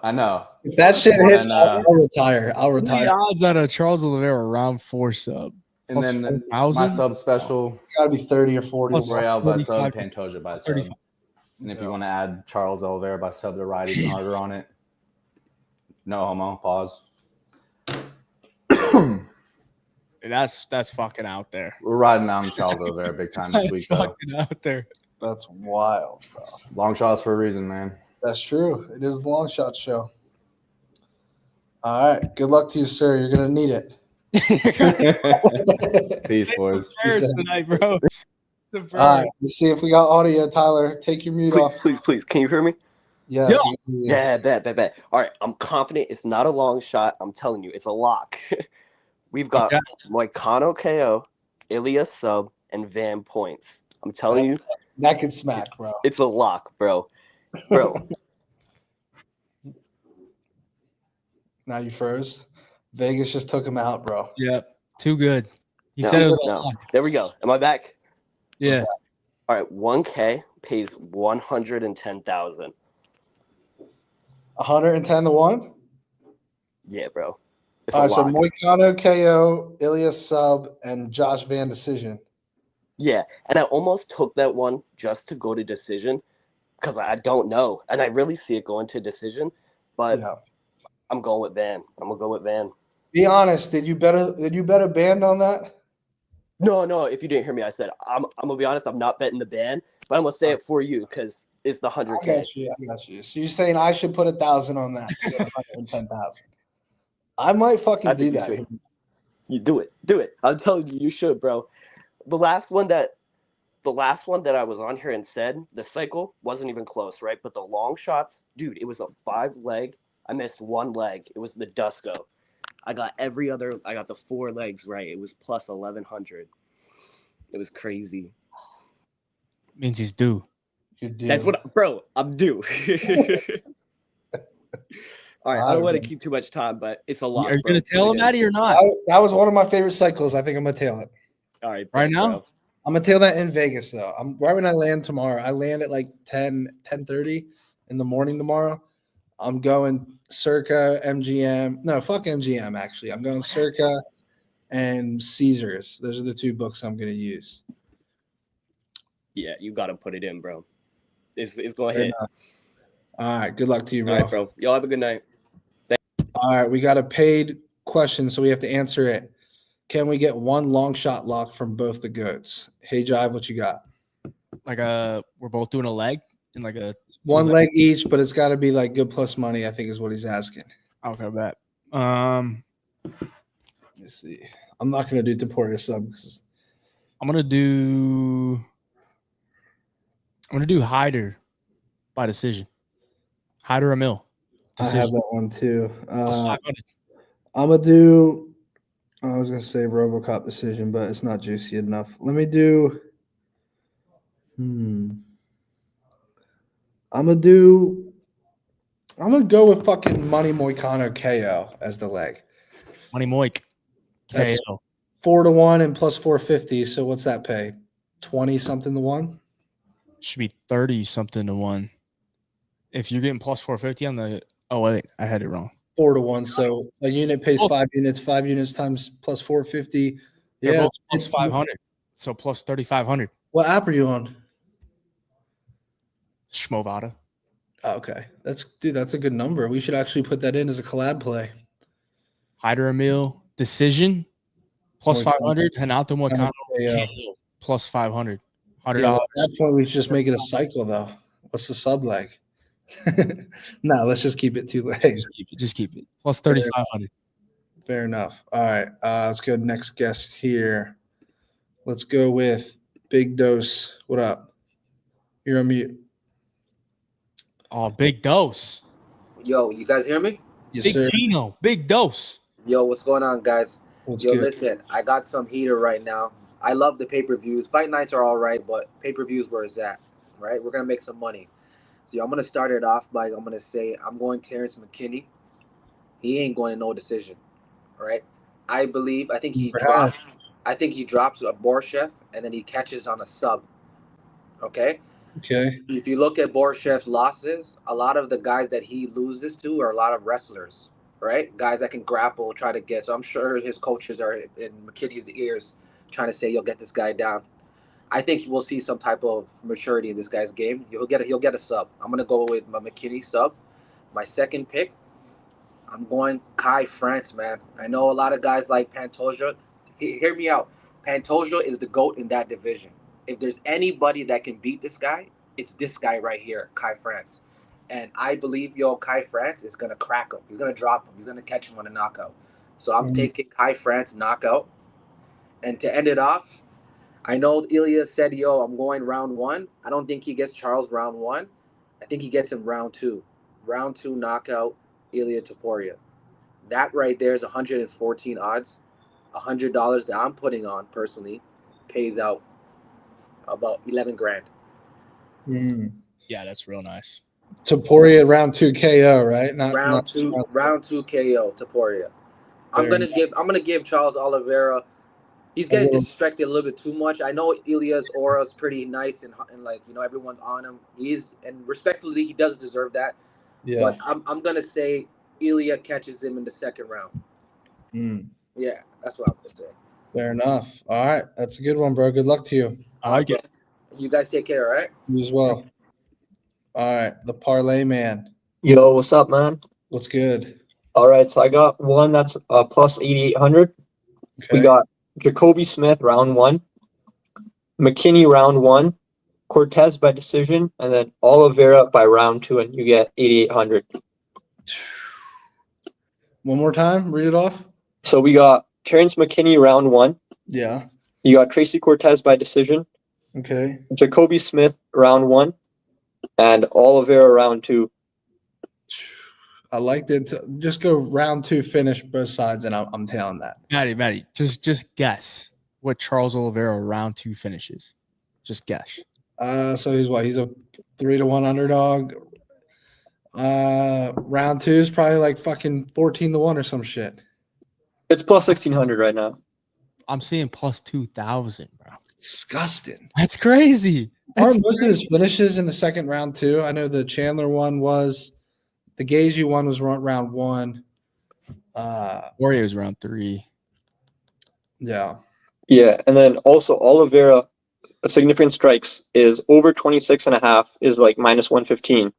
If that shit hits,
And,
I'll retire. I'll
What are
retire.
the odds on a Charles Oliveira round 4 sub?
And then my
4,000?
sub special.
It's got to be 30 or 40.
Plus
Royale by
35.
sub, Pantoja by sub.
35.
And if you want to add Charles Oliveira by sub to ride even harder on it, no homo. Pause.
That's fucking out there.
We're riding on Charles Oliveira big time this
That's
week, though.
fucking out there.
That's wild, bro.
Long shots for a reason, man.
That's true. It is the long shot show. All right. Good luck to you, sir. You're going to need it.
Peace, boys.
Prayers tonight, bro.
All right. Let's see if we got audio. Tyler, take your mute off.
Please. Can you hear me?
Yes.
Yeah, bet. All right. I'm confident it's not a long shot. I'm telling you, it's a lock. We've got Moicano KO, Ilya sub, and Van points. I'm telling you.
That could smack, bro.
It's a lock, bro. Bro.
Now you froze. Vegas just took him out, bro.
Yep. Too good. He
No,
said it was a
no.
lock.
There we go. Am I back?
Yeah.
All right. 1K pays 110,000.
110 to 1?
Yeah, bro. It's
All
a
right, so
lock.
Moicano KO, Ilya sub, and Josh Van decision.
Yeah, and I almost took that one just to go to decision because I don't know, and I really see it going to decision, but I'm going with Van. I'm gonna go with Van.
Be honest. Did you bet a band on that?
No. If you didn't hear me, I said I'm gonna be honest. I'm not betting the band, but I'm gonna say it for you because it's the 100K.
I got you. So you're saying I should put 1,000 on that? 110,000. I might fucking do that.
You do it. I'm telling you, you should, bro. The last one that I was on here and said the cycle wasn't even close, right? But the long shots, dude, it was a 5-leg. I missed 1 leg. It was the Dusko. I got the 4 legs right. It was plus 1,100. It was crazy.
Means he's due.
You're due.
That's what, bro. I'm due. All right, I don't want to keep too much time, but it's a lot.
Are you going to tell him, Matty, or not?
That was one of my favorite cycles. I think I'm going to tail it.
All right.
Right now?
Bro.
I'm going to tail that in Vegas, though. Right when I land tomorrow. I land at like 10:30 in the morning tomorrow. I'm going Circa, MGM. No, fuck MGM, actually. I'm going Circa and Caesars. Those are the 2 books I'm going to use.
Yeah, you got to put it in, bro. It's going to hit.
All right. Good luck to you, bro.
All right, bro. Y'all have a good night.
All right. We got a paid question, so we have to answer it. Can we get 1 long shot lock from both the goats? Hayvjive, what you got?
Like we're both doing a leg in like a
1 leg each, but it's got to be like good plus money, I think is what he's asking.
Okay, bet.
Let me see. I'm not going to do Deporter sub because
I'm gonna do Hyder by decision. Hyder a mill.
I have that one too.
Plus 500.
I'm gonna do. I was gonna say RoboCop decision, but it's not juicy enough. Let me do. I'm gonna do. I'm gonna go with fucking Money Moicano KO as the leg.
Money Moik.
That's
KO.
4-1 and plus 450. So what's that pay? 20 something to 1.
Should be 30 something to 1. If you're getting plus 450 on the. Oh wait, I had it wrong.
4-1. So a unit pays 5 units. 5 units times plus 450.
They're
Yeah,
both plus 500. So plus 3,500.
What app are you on?
Schmovada.
Oh, okay, that's a good number. We should actually put that in as a collab play.
Hyder Emil decision plus
Moicano.
500. Hanato Moicano
Yeah.
KO plus 500.
Yeah,
$100.
at that point, we should just make it a cycle, though. What's the sub leg? No, let's just keep it 2 legs.
Just keep it. Plus 3,500.
Fair enough. All right, let's go next guest here. Let's go with Big Dose. What up? You're on mute.
Oh, big dose.
Yo, you guys hear me?
Yes,
Big
sir.
Gino. Big dose.
Yo, what's going on, guys?
What's
Yo,
good?
listen, I got some heater right now. I love the pay-per-views. Fight nights are all right, but pay-per-views where it's at, right? We're going to make some money. So I'm going to start it off by, I'm going to say, I'm going Terrence McKinney. He ain't going to no decision, right? I think he drops a Borshev, and then he catches on a sub, okay?
Okay.
If you look at Borshev's losses, a lot of the guys that he loses to are a lot of wrestlers, right? Guys that can grapple, try to get. So I'm sure his coaches are in McKinney's ears trying to say, "You'll get this guy down." I think we'll see some type of maturity in this guy's game. He'll get a sub. I'm gonna go with my McKinney sub. My second pick, I'm going Kai France, man. I know a lot of guys like Pantoja. Hear me out. Pantoja is the GOAT in that division. If there's anybody that can beat this guy, it's this guy right here, Kai France. And I believe, Kai France is going to crack him. He's going to drop him. He's going to catch him on a knockout. So I'm taking Kai France knockout. And to end it off, I know Ilya said, I'm going round 1. I don't think he gets Charles round 1. I think he gets him round 2. Round 2 knockout, Ilya Topuria. That right there is 114 odds. $100 that I'm putting on personally pays out about 11 grand.
Yeah, that's real nice.
Topuria round 2 KO, right?
Round two KO Topuria. I'm gonna give Charles Oliveira. He's getting disrespected a little bit too much. I know Ilya's aura is pretty nice and like everyone's on him. And respectfully, he does deserve that.
Yeah.
But I'm gonna say Ilya catches him in the second round. Yeah, that's what I'm gonna say.
Fair enough. All right, that's a good one, bro. Good luck to you.
I like it.
You guys take care, all right?
You as well. All right, the parlay man.
Yo, what's up, man?
What's good?
All right, so I got one that's plus 8,800.
Okay.
We got Jacoby Smith round 1, McKinney round 1, Cortez by decision, and then Oliveira by round 2, and you get 8,800.
One more time, read it off.
So we got Terrence McKinney round 1.
Yeah.
You got Tracy Cortez by decision.
Okay.
Jacoby Smith round 1, and Oliveira round 2.
I like that. Just go round 2, finish both sides, and I'm tailing that.
Matty, just guess what Charles Oliveira round 2 finishes. Just guess.
So he's what? He's a 3-1 underdog. Round 2 is probably like fucking 14-1 or some shit.
It's plus 1,600 right now.
I'm seeing plus 2,000, bro.
Disgusting.
That's crazy.
Aren't most of his finishes in the second round too? I know the Chandler one was. The Gaethje one was round 1.
Warrior was round 3.
Yeah.
Yeah, and then also Oliveira, significant strikes is over 26.5 is like minus 115.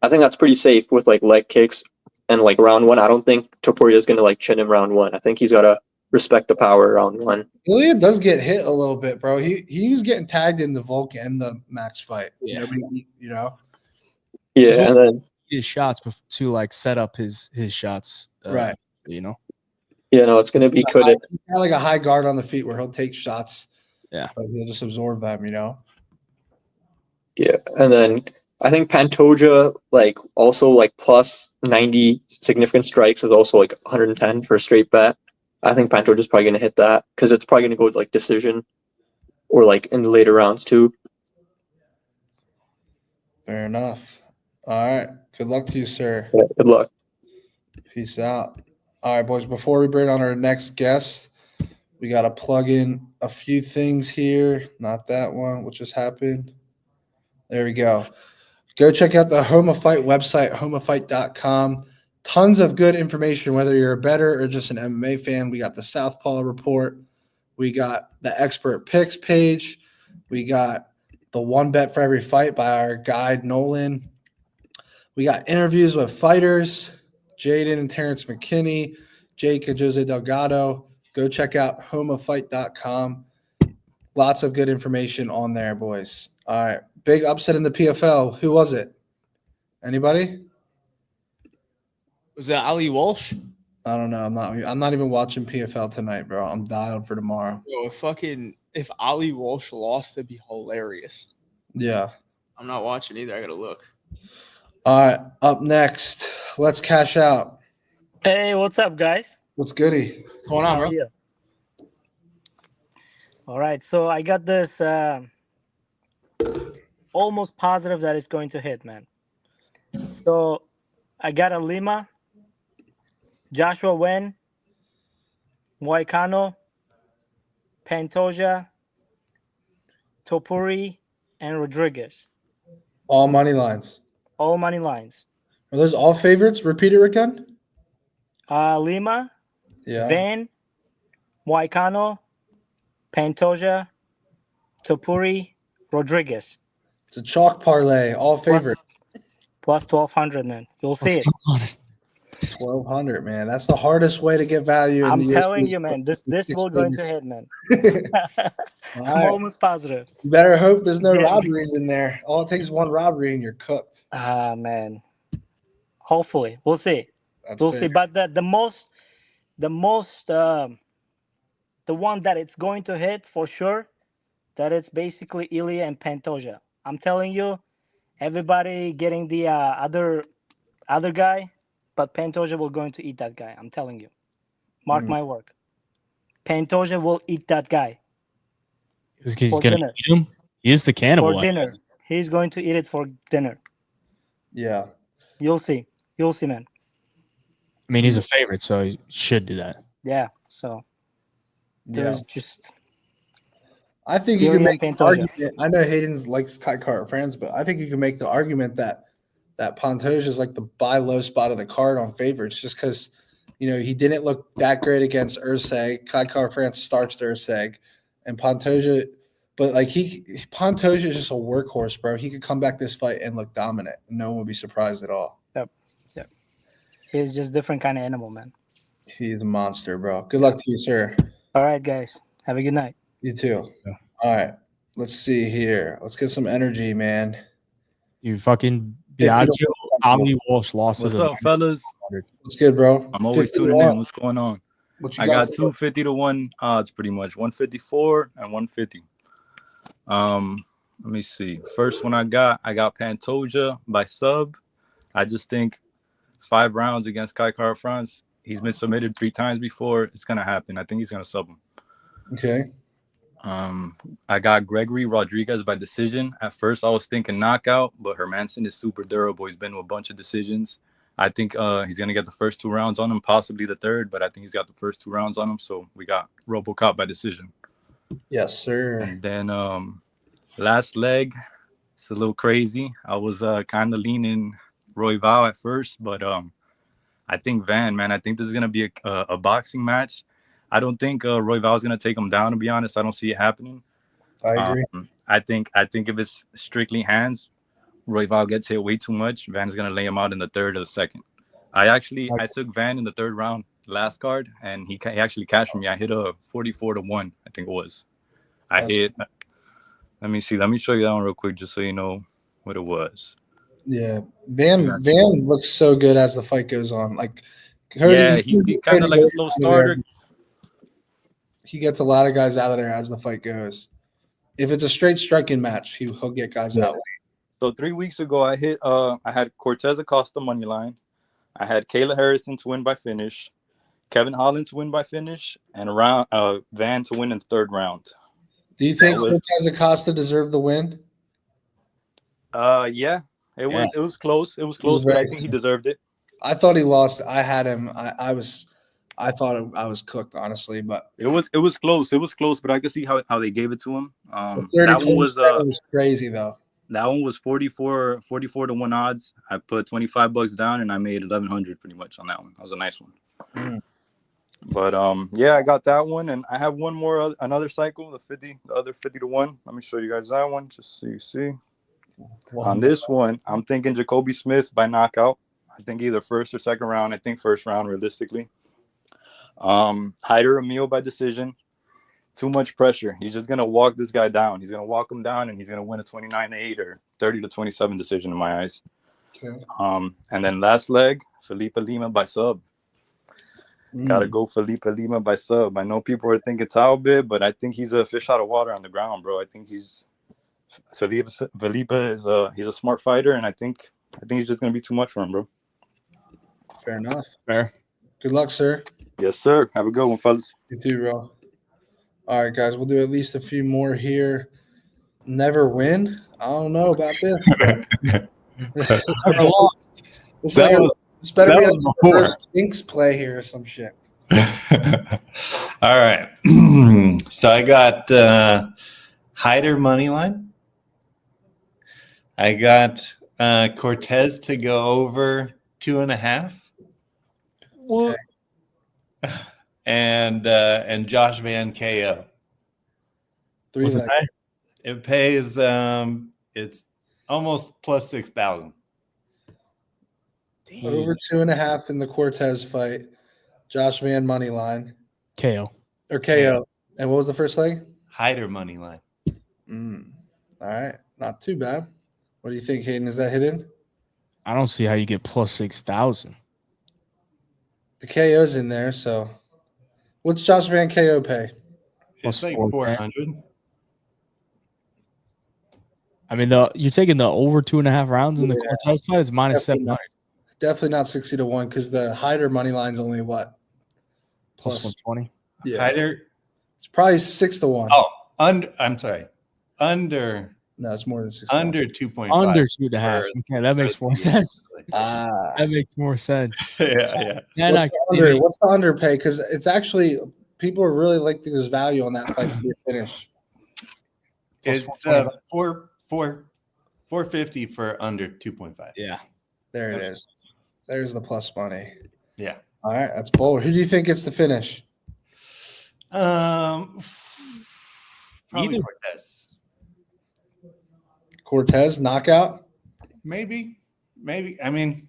I think that's pretty safe with like leg kicks and like round 1. I don't think Topuria is gonna like chin him round 1. I think he's gotta respect the power round 1.
Ilya does get hit a little bit, bro. He was getting tagged in the Volk and the Max fight.
Yeah.
Nobody,
Yeah, and then
his shots to like set up his shots.
Right.
Yeah, no, it's gonna be good.
He's got like a high guard on the feet where he'll take shots.
Yeah.
But he'll just absorb them,
Yeah, and then I think Pantoja, like also like plus 90 significant strikes is also like 110 for a straight bet. I think Pantoja's probably going to hit that because it's probably going to go like decision or like in the later rounds too.
Fair enough. All right. Good luck to you, sir.
Yeah, good luck.
Peace out. All right, boys. Before we bring on our next guest, we got to plug in a few things here. Not that one, what just happened. There we go. Go check out the Home of Fight website, homeoffight.com. Tons of good information, whether you're a bettor or just an MMA fan. We got the Southpaw report. We got the expert picks page. We got the one bet for every fight by our guide, Nolan. We got interviews with fighters, Jaden and Terrence McKinney, Jake and Jose Delgado. Go check out homeoffight.com. Lots of good information on there, boys. All right. Big upset in the PFL. Who was it? Anybody?
Was that Ali Walsh?
I don't know. I'm not even watching PFL tonight, bro. I'm dialed for tomorrow.
Yo, if Ali Walsh lost, it'd be hilarious.
Yeah.
I'm not watching either. I gotta look.
All right. Up next, let's cash out.
Hey, what's up, guys?
What's goody?
What's going on,
How
bro?
are you? All right. So I got this almost positive that it's going to hit, man. So I got a Lima, Joshua Wen, Moicano, Pantoja, Topuri, and Rodriguez.
All money lines.
All money lines.
Are those all favorites? Repeat it again.
Lima,
Yeah.
Van, Moicano, Pantoja, Topuri, Rodriguez.
It's a chalk parlay. All favorite.
Plus 1,200, man. You'll see it.
1,200, man. That's the hardest way to get value.
I'm
in the
telling
UFC.
you, man. This will going to hit, man.
All
I'm
right.
almost positive.
You better hope there's no
Yeah.
robberies in there. All it takes is one robbery and you're cooked.
Man. Hopefully, we'll see.
That's
We'll
fair.
see. But the one that it's going to hit for sure, that it's basically Ilya and Pantoja. I'm telling you, everybody getting the other guy, but Pantoja will going to eat that guy. I'm telling you. Mark my word. Pantoja will eat that guy.
He's
for
gonna
dinner.
eat him. He is the cannibal.
For
I
dinner.
guess.
He's going to eat it for dinner.
Yeah.
You'll see. You'll see, man.
I mean, he's a favorite, so he should do that.
Yeah. So there's just.
I think you can
Ilya
make the
Pantoja.
argument. I know Hayden likes Kai Cart friends, but I think you can make the argument that Pantoja is like the buy low spot of the card on favorites, just because he didn't look that great against Urseg. Kai Cart France starched Urseg, and Pantoja, but like Pantoja is just a workhorse, bro. He could come back this fight and look dominant. No one would be surprised at all.
Yep. He's just different kind of animal, man.
He's a monster, bro. Good luck to you, sir.
All right, guys. Have a good night.
You too. All right. Let's see here. Let's get some energy, man.
You fucking Biagio, Ali Walsh lost.
What's up, fellas?
What's good, bro?
I'm always
50
tuning
to
in.
1.
What's going on?
What you
I
got
got
for us?
250 to 1 odds, pretty much 154 and 150. Let me see. First one I got Pantoja by sub. I just think 5 rounds against Kai Kara France. He's been submitted 3 times before. It's gonna happen. I think he's gonna sub him.
Okay.
I got Gregory Rodriguez by decision. At first, I was thinking knockout, but Hermanson is super durable. He's been to a bunch of decisions. I think he's going to get the first 2 rounds on him, possibly the third, but I think he's got the first 2 rounds on him. So we got RoboCop by decision.
Yes, sir.
And then last leg, it's a little crazy. I was kind of leaning Royval at first, but I think Van, man, I think this is going to be a boxing match. I don't think Royval is going to take him down, to be honest. I don't see it happening.
I agree.
I think if it's strictly hands, Royval gets hit way too much. Van's going to lay him out in the third or the second. I took Van in the third round last card, and he actually cashed me. I hit a 44 to 1, I think it was. Let me see. Let me show you that one real quick just so you know what it was.
Yeah. Van looks so good as the fight goes on. Like
Cody, yeah, he's kind of like a slow starter.
He gets a lot of guys out of there as the fight goes. If it's a straight striking match, he'll get guys out.
So 3 weeks ago, I had Cortez Acosta money line. I had Kayla Harrison to win by finish, Kevin Holland to win by finish, and Van to win in the third round.
Do you think Cortez Acosta deserved the win?
Yeah, it was close. It was close, but I think he deserved it.
I thought he lost. I had him. I thought I was cooked, honestly, but
It was close. It was close, but I could see how they gave it to him.
the 30 was crazy though.
That one was 44 to 1 odds. I put $25 down and I made 1,100 pretty much on that one. That was a nice one. But yeah, I got that one, and I have one more, another cycle, the other 50 to 1. Let me show you guys that one just so you see. On this one, I'm thinking Jacoby Smith by knockout. I think either first or second round. I think first round realistically. Hyder Emil by decision. Too much pressure. He's just gonna walk this guy down. He's gonna walk him down, and he's gonna win a 29-8 or 30-27 decision in my eyes.
Okay.
And then last leg, Felipe Lima by sub. Gotta go Felipe Lima by sub. I know people are thinking Talbot, but I think he's a fish out of water on the ground, bro. I think Felipe is he's a smart fighter, and I think he's just gonna be too much for him, bro.
Fair enough.
Fair.
Good luck, sir.
Yes, sir. Have a good one, fellas.
You too, bro. All right, guys. We'll do at least a few more here. Never win? I don't know about this. This better be a reverse Jinx play here or some shit.
All right. So I got Hyder money line. I got Cortez to go over 2.5.
Okay.
And Josh Van KO.
What's it pay?
It pays it's almost plus 6,000.
Over 2.5 in the Cortez fight. Josh Van money line.
KO.
Or KO. And what was the first leg?
Hyder money line.
All right. Not too bad. What do you think, Hayden? Is that hidden?
I don't see how you get plus 6,000.
The KO's in there, so what's Josh Van KO pay?
It's like 400.
I mean, you're taking the over 2.5 rounds in the Cortez fight. It's minus 700.
Definitely not 60 to 1 because the Hyder money line's only what?
Plus 120.
Yeah.
Hyder.
It's probably 6 to 1.
Oh, I'm sorry. Under.
No, it's more than 6.
Under 2.5.
Under 2.5. Okay, that makes more sense. That makes more sense.
Yeah.
What's the underpay? Because it's actually people are really like there's value on that fight to be a finish.
It's 450 for under 2.5.
Yeah.
There it is. There's the plus money.
Yeah.
All right, that's bold. Who do you think gets the finish?
Probably Cortez.
Cortez knockout?
Maybe. I mean,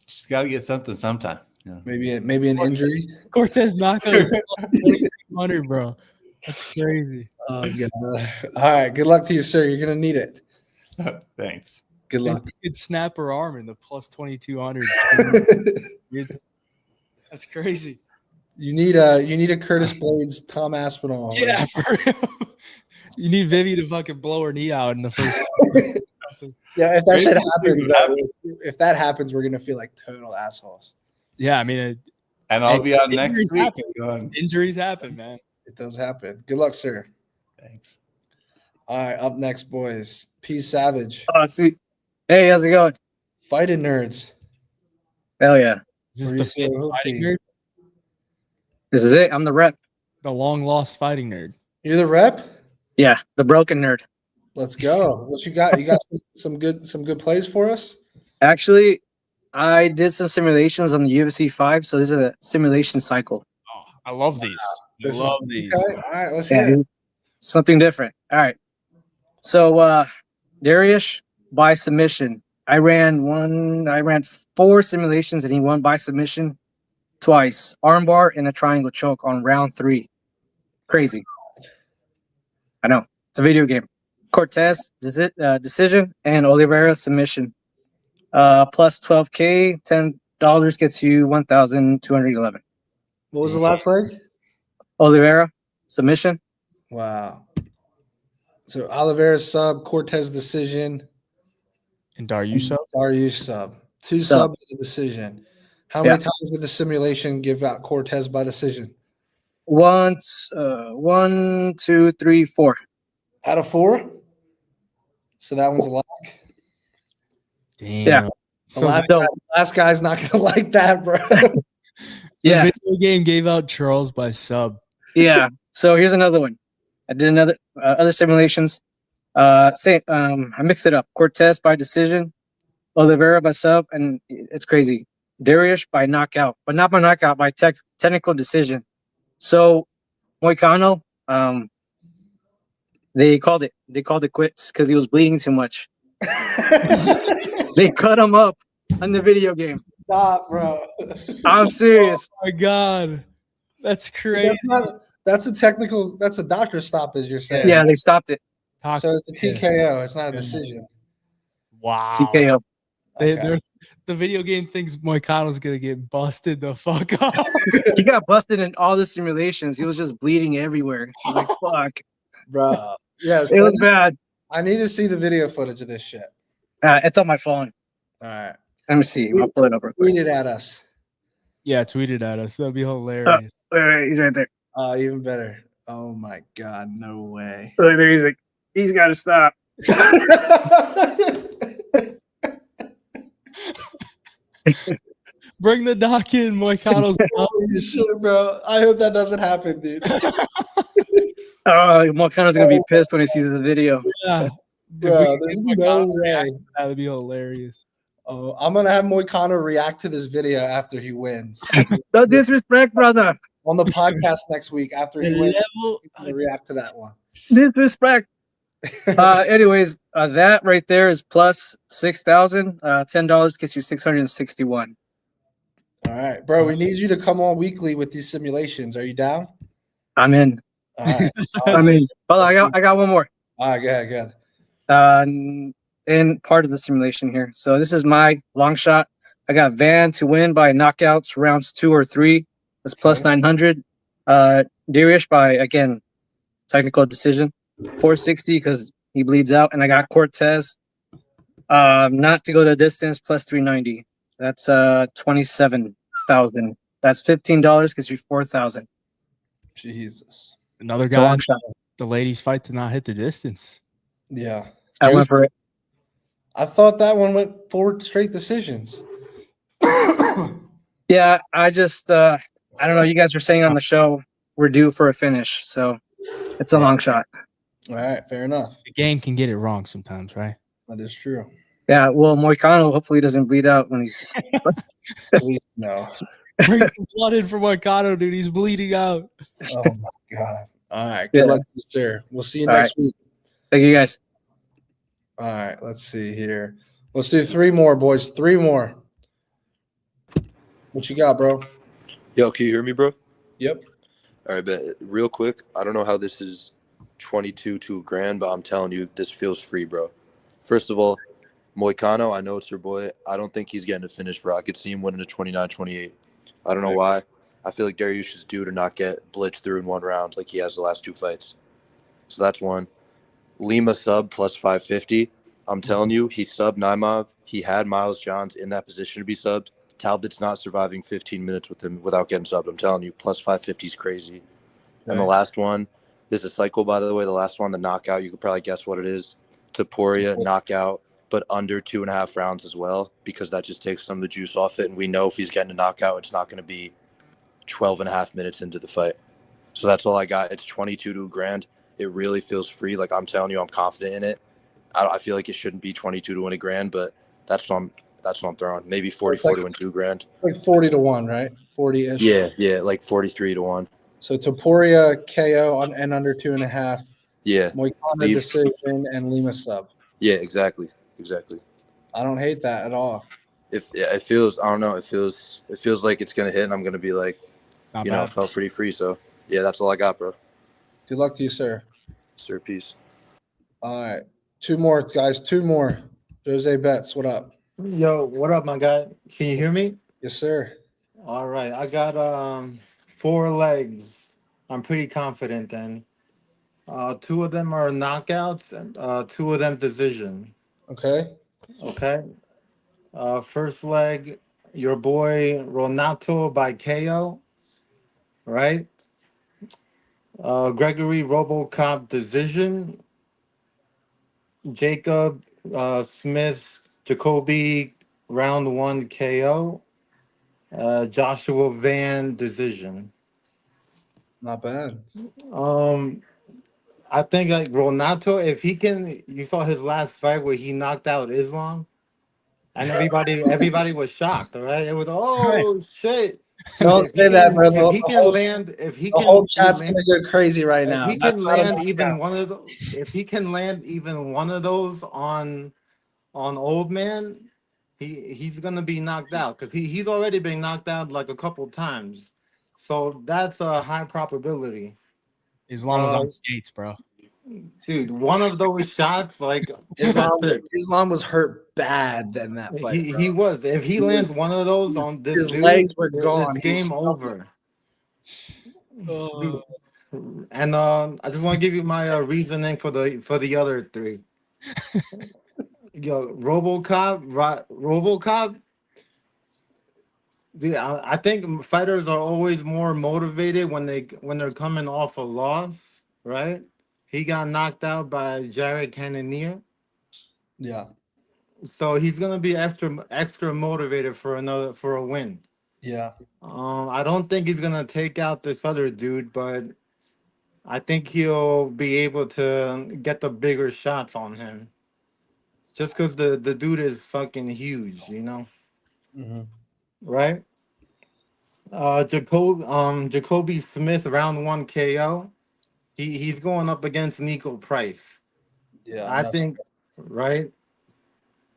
she's got to get something sometime. Yeah.
Maybe an injury.
Cortez knockout is 2,100, bro. That's crazy.
Oh, God. All right. Good luck to you, sir. You're gonna need it.
Thanks.
Good luck.
You could snap her arm in the plus 2,200. That's crazy.
You need a Curtis Blades, Tom Aspinall.
Yeah, for real. You need Vivi to fucking blow her knee out in the first.
Yeah, if that shit happens, if that happens, we're gonna feel like total assholes.
Yeah, I mean,
and I'll be on next week.
Injuries happen, man.
It does happen. Good luck, sir.
Thanks.
All right, up next, boys. P Savage.
Oh, sweet. Hey, how's it going?
Fighting nerds.
Hell yeah.
Is this the fifth fighting nerd?
This is it. I'm the rep.
The long lost fighting nerd.
You're the rep?
Yeah, the broken nerd.
Let's go. What you got? You got some good plays for us?
Actually, I did some simulations on the UFC 5, so this is a simulation cycle.
Oh, I love these. I love these.
Okay. All right, let's hear it.
Something different. All right. So Darius by submission. I ran 4 simulations and he won by submission twice. Armbar and a triangle choke on round 3. Crazy. I know. It's a video game. Cortez decision and Oliveira submission. Plus 12K, $10 gets you 1,211.
What was the last leg?
Oliveira submission.
Wow. So Oliveira sub, Cortez decision.
And Dariush sub?
Dariush sub. 2
Sub.
sub in the decision. How
Yeah.
many times did the simulation give out Cortez by decision?
Once, 1, 2, 3, 4.
Out of 4? So that one's a lock.
Damn.
Yeah.
The
So
last guy's not gonna like that, bro.
the
Yeah.
video game gave out Charles by sub.
Yeah. So here's another one. I did another other simulations. I mixed it up. Cortez by decision, Oliveira by sub, and it's crazy. Dariush by knockout, but not by knockout, by technical decision. So Moicano, they called it quits because he was bleeding too much. They cut him up on the video game.
Stop, bro.
I'm serious.
Oh my god. That's crazy.
That's a doctor stoppage, you're saying.
Yeah, they stopped it.
So it's a TKO. It's not a decision.
Wow.
TKO.
The video game thinks Moicano's gonna get busted the fuck up.
He got busted in all the simulations. He was just bleeding everywhere. I was like, fuck.
Bro. Yeah,
It was bad.
I need to see the video footage of this shit.
It's on my phone.
All right.
Let me see. I'll pull it up real quick.
Tweet it at us.
Yeah, tweet it at us. That'd be hilarious.
Wait, he's right there.
Even better. Oh my god, no way.
Look there, he's like, he's got to stop.
Bring the doc in, Moicano's.
Holy shit, bro. I hope that doesn't happen, dude.
Moicano's gonna be pissed when he sees the video.
Yeah.
Bro, there's no way.
That'd be hilarious.
Oh, I'm gonna have Moicano react to this video after he wins.
No disrespect, brother.
On the podcast next week after he wins,
level-
I'm gonna react to that one.
Disrespect. Anyways, that right there is plus 6,000. $10 gets you 661.
All right, bro. We need you to come on weekly with these simulations. Are you down?
I'm in.
All right.
I mean, hold on, I got one more.
All right, go ahead.
In part of the simulation here. So this is my long shot. I got Van to win by knockouts rounds 2 or 3. That's plus 900. Dariush by, again, technical decision, 460 because he bleeds out. And I got Cortez not to go the distance, plus 390. That's 27,000. That's $15 because you're 4,000.
Jesus.
Another
It's a
guy.
long shot.
The ladies fight to not hit the distance.
Yeah.
I went for it.
I thought that one went 4 straight decisions.
Yeah, I just I don't know. You guys were saying on the show we're due for a finish, so it's a long shot.
All right, fair enough.
The game can get it wrong sometimes, right?
That is true.
Yeah, well, Moicano hopefully doesn't bleed out when he's.
Please, no.
Bring some blood in for Moicano, dude. He's bleeding out.
Oh my god. All right. Good luck to you, sir. We'll see you next week.
Thank you, guys.
All right. Let's see here. Let's do 3 more, boys. 3 more. What you got, bro?
Yo, can you hear me, bro?
Yep.
All right, bet. Real quick, I don't know how this is 22 to a grand, but I'm telling you, this feels free, bro. First of all, Moicano, I know it's your boy. I don't think he's getting a finish, bro. I could see him winning a 29-28. I don't know why. I feel like Dariush is due to not get blitzed through in 1 round like he has the last 2 fights. So that's one. Lima sub plus 550. I'm telling you, he subbed Naimov. He had Miles Johns in that position to be subbed. Talbot's not surviving 15 minutes with him without getting subbed. I'm telling you, plus 550 is crazy. And the last one, this is a cycle, by the way. The last one, the knockout, you could probably guess what it is. Taporia, knockout, but under 2.5 rounds as well, because that just takes some of the juice off it. And we know if he's getting a knockout, it's not going to be 12.5 minutes into the fight. So that's all I got. It's 22 to a grand. It really feels free. Like I'm telling you, I'm confident in it. I feel like it shouldn't be 22 to win a grand, but that's what I'm throwing. Maybe 44 to win 2 grand.
Like 40 to 1, right? 40-ish.
Yeah, like 43 to 1.
So Taporia KO and under 2.5.
Yeah.
Moicano decision and Lima sub.
Yeah, exactly.
I don't hate that at all.
It feels, I don't know, it feels like it's gonna hit, and I'm gonna be like,
Not
you know,
bad.
it felt pretty free. So yeah, that's all I got, bro.
Good luck to you, sir.
Sir, peace.
All right. 2 more, guys. 2 more. Jose Betts, what up?
Yo, what up, my guy? Can you hear me?
Yes, sir.
All right, I got 4 legs. I'm pretty confident then. 2 of them are knockouts and 2 of them decision.
Okay.
Okay. First leg, your boy Renato by KO, right? Gregory Robocop decision. Jacob Smith Jacoby round 1 KO. Joshua Van decision.
Not bad.
I think like Renato, if he can, you saw his last fight where he knocked out Islam, and everybody was shocked. All right, it was oh shit. Dude,
Don't say that, bro.
if he can land,
The whole chat's gonna go crazy right
if
now.
he
That's
can
not a
land even
knockout.
one of those, if he can land even one of those on old man, he's gonna be knocked out because he's already been knocked out like a couple times, so that's a high probability.
Islam was on skates, bro.
Dude, one of those shots, like
Islam was hurt bad in that fight.
he was. If he lands one of those on this
His
dude,
legs were
it's
gone. He was
game over. Dude. And I just want to give you my reasoning for the other three. Yo, RoboCop. Dude, I think fighters are always more motivated when they're coming off a loss, right? He got knocked out by Jared Cannonier.
Yeah.
So he's gonna be extra motivated for a win.
Yeah.
I don't think he's gonna take out this other dude, but I think he'll be able to get the bigger shots on him. Just because the dude is fucking huge,
Mm-hmm.
right? Jacoby Smith round 1 KO. He's going up against Nico Price.
Yeah.
I think, right?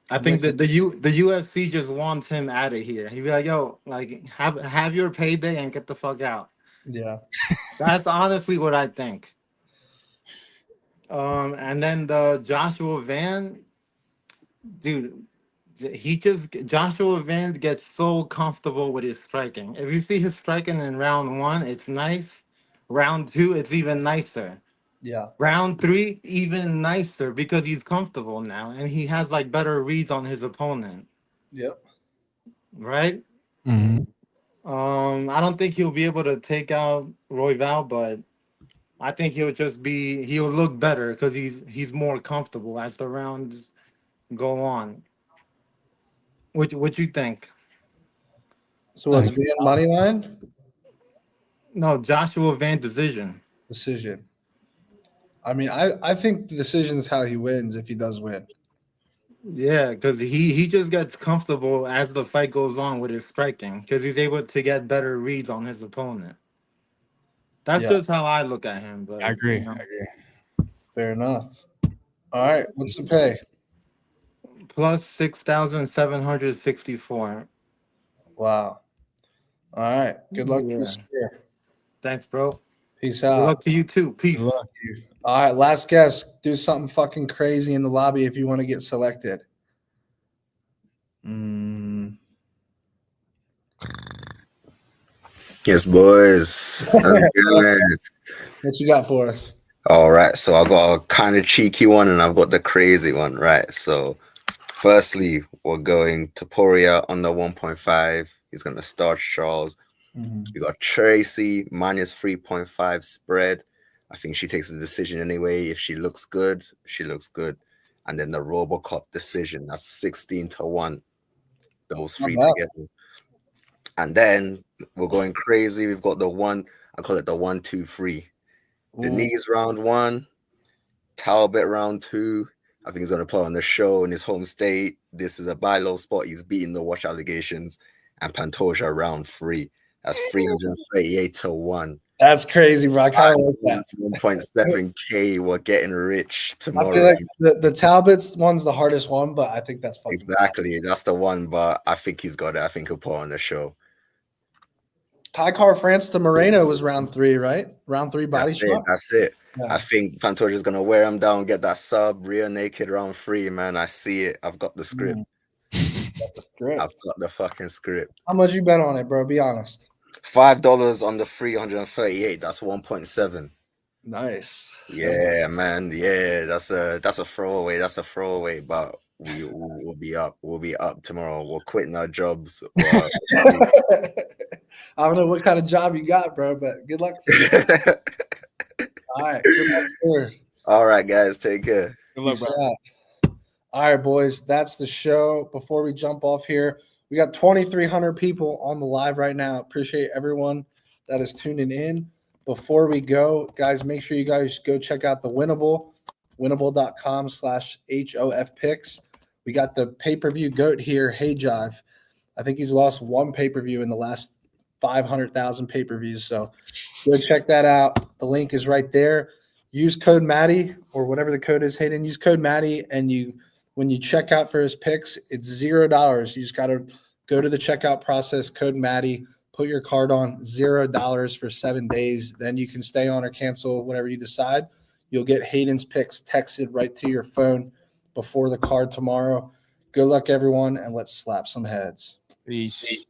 I
I'm
think
with
that the UFC just wants him out of here. He'd be like, "Yo, like have your payday and get the fuck out."
Yeah.
That's honestly what I think. And then the Joshua Van, dude, Joshua Van gets so comfortable with his striking. If you see his striking in round 1, it's nice. Round 2, it's even nicer.
Yeah.
Round 3, even nicer because he's comfortable now and he has like better reads on his opponent,
Yep.
right?
Mm-hmm.
I don't think he'll be able to take out Royval, but I think he'll look better because he's more comfortable as the rounds go on. What you think?
So what's Van money line?
No, Joshua Van decision.
Decision. I mean, I think the decision is how he wins if he does win.
Yeah, because he just gets comfortable as the fight goes on with his striking because he's able to get better reads on his opponent. That's
Yeah.
just how I look at him. But
I agree.
you know.
I agree.
Fair enough. All right. What's the pay?
Plus 6,764.
Wow. All right. Good luck
Yeah.
this year.
Thanks, bro.
Peace
Good
out.
luck to you too. Peace.
Good luck to you. All right. Last guess. Do something fucking crazy in the lobby if you want to get selected.
Yes, boys. How's it going?
What you got for us?
All right, so I've got a kind of cheeky one and I've got the crazy one, right? So, firstly, we're going to Poria under 1.5. He's going to start Charles.
Mm-hmm.
You got Tracy minus 3.5 spread. I think she takes the decision anyway. If she looks good, she looks good. And then the Robocop decision, that's 16-1. Those three together. And then we're going crazy. We've got the one, I call it the 1-2-3. Denise round 1, Talbot round 2. I think he's going to put on the show in his home state. This is a buy low spot. He's beating the watch allegations. And Pantoja round 3. That's 338-1.
That's crazy, bro. I kind of like that.
1.7K. We're getting rich tomorrow.
I feel like the Talbot's one's the hardest one, but I think that's fucking
exactly. That's the one, but I think he's got it. I think he'll put on the show.
Kai Car France to Moreno was round 3, right? Round 3 body shot.
That's it.
Yeah.
I think Pantoja's gonna wear him down, get that sub, rear naked round 3, man. I see it. I've got the script. I've got the fucking script.
How much you bet on it, bro? Be honest.
$5 on the 338. That's 1.7.
Nice.
Yeah, man. Yeah, that's a throwaway. That's a throwaway. But we'll be up. We'll be up tomorrow. We're quitting our jobs.
I don't know what kind of job you got, bro, but good luck to you. All right. Good luck here.
All right, guys. Take care.
Peace out. All right, boys. That's the show. Before we jump off here, we got 2,300 people on the live right now. Appreciate everyone that is tuning in. Before we go, guys, make sure you guys go check out the Winnable, winnable.com/HOF picks. We got the pay-per-view GOAT here, Hayvjive. I think he's lost one pay-per-view in the last 500,000 pay-per-views. So go check that out. The link is right there. Use code Matty or whatever the code is, Hayden. Use code Matty, and when you check out for his picks, it's $0. You just got to go to the checkout process, code Matty, put your card on, $0 for 7 days. Then you can stay on or cancel whatever you decide. You'll get Hayden's picks texted right to your phone before the card tomorrow. Good luck, everyone, and let's slap some heads.
Peace.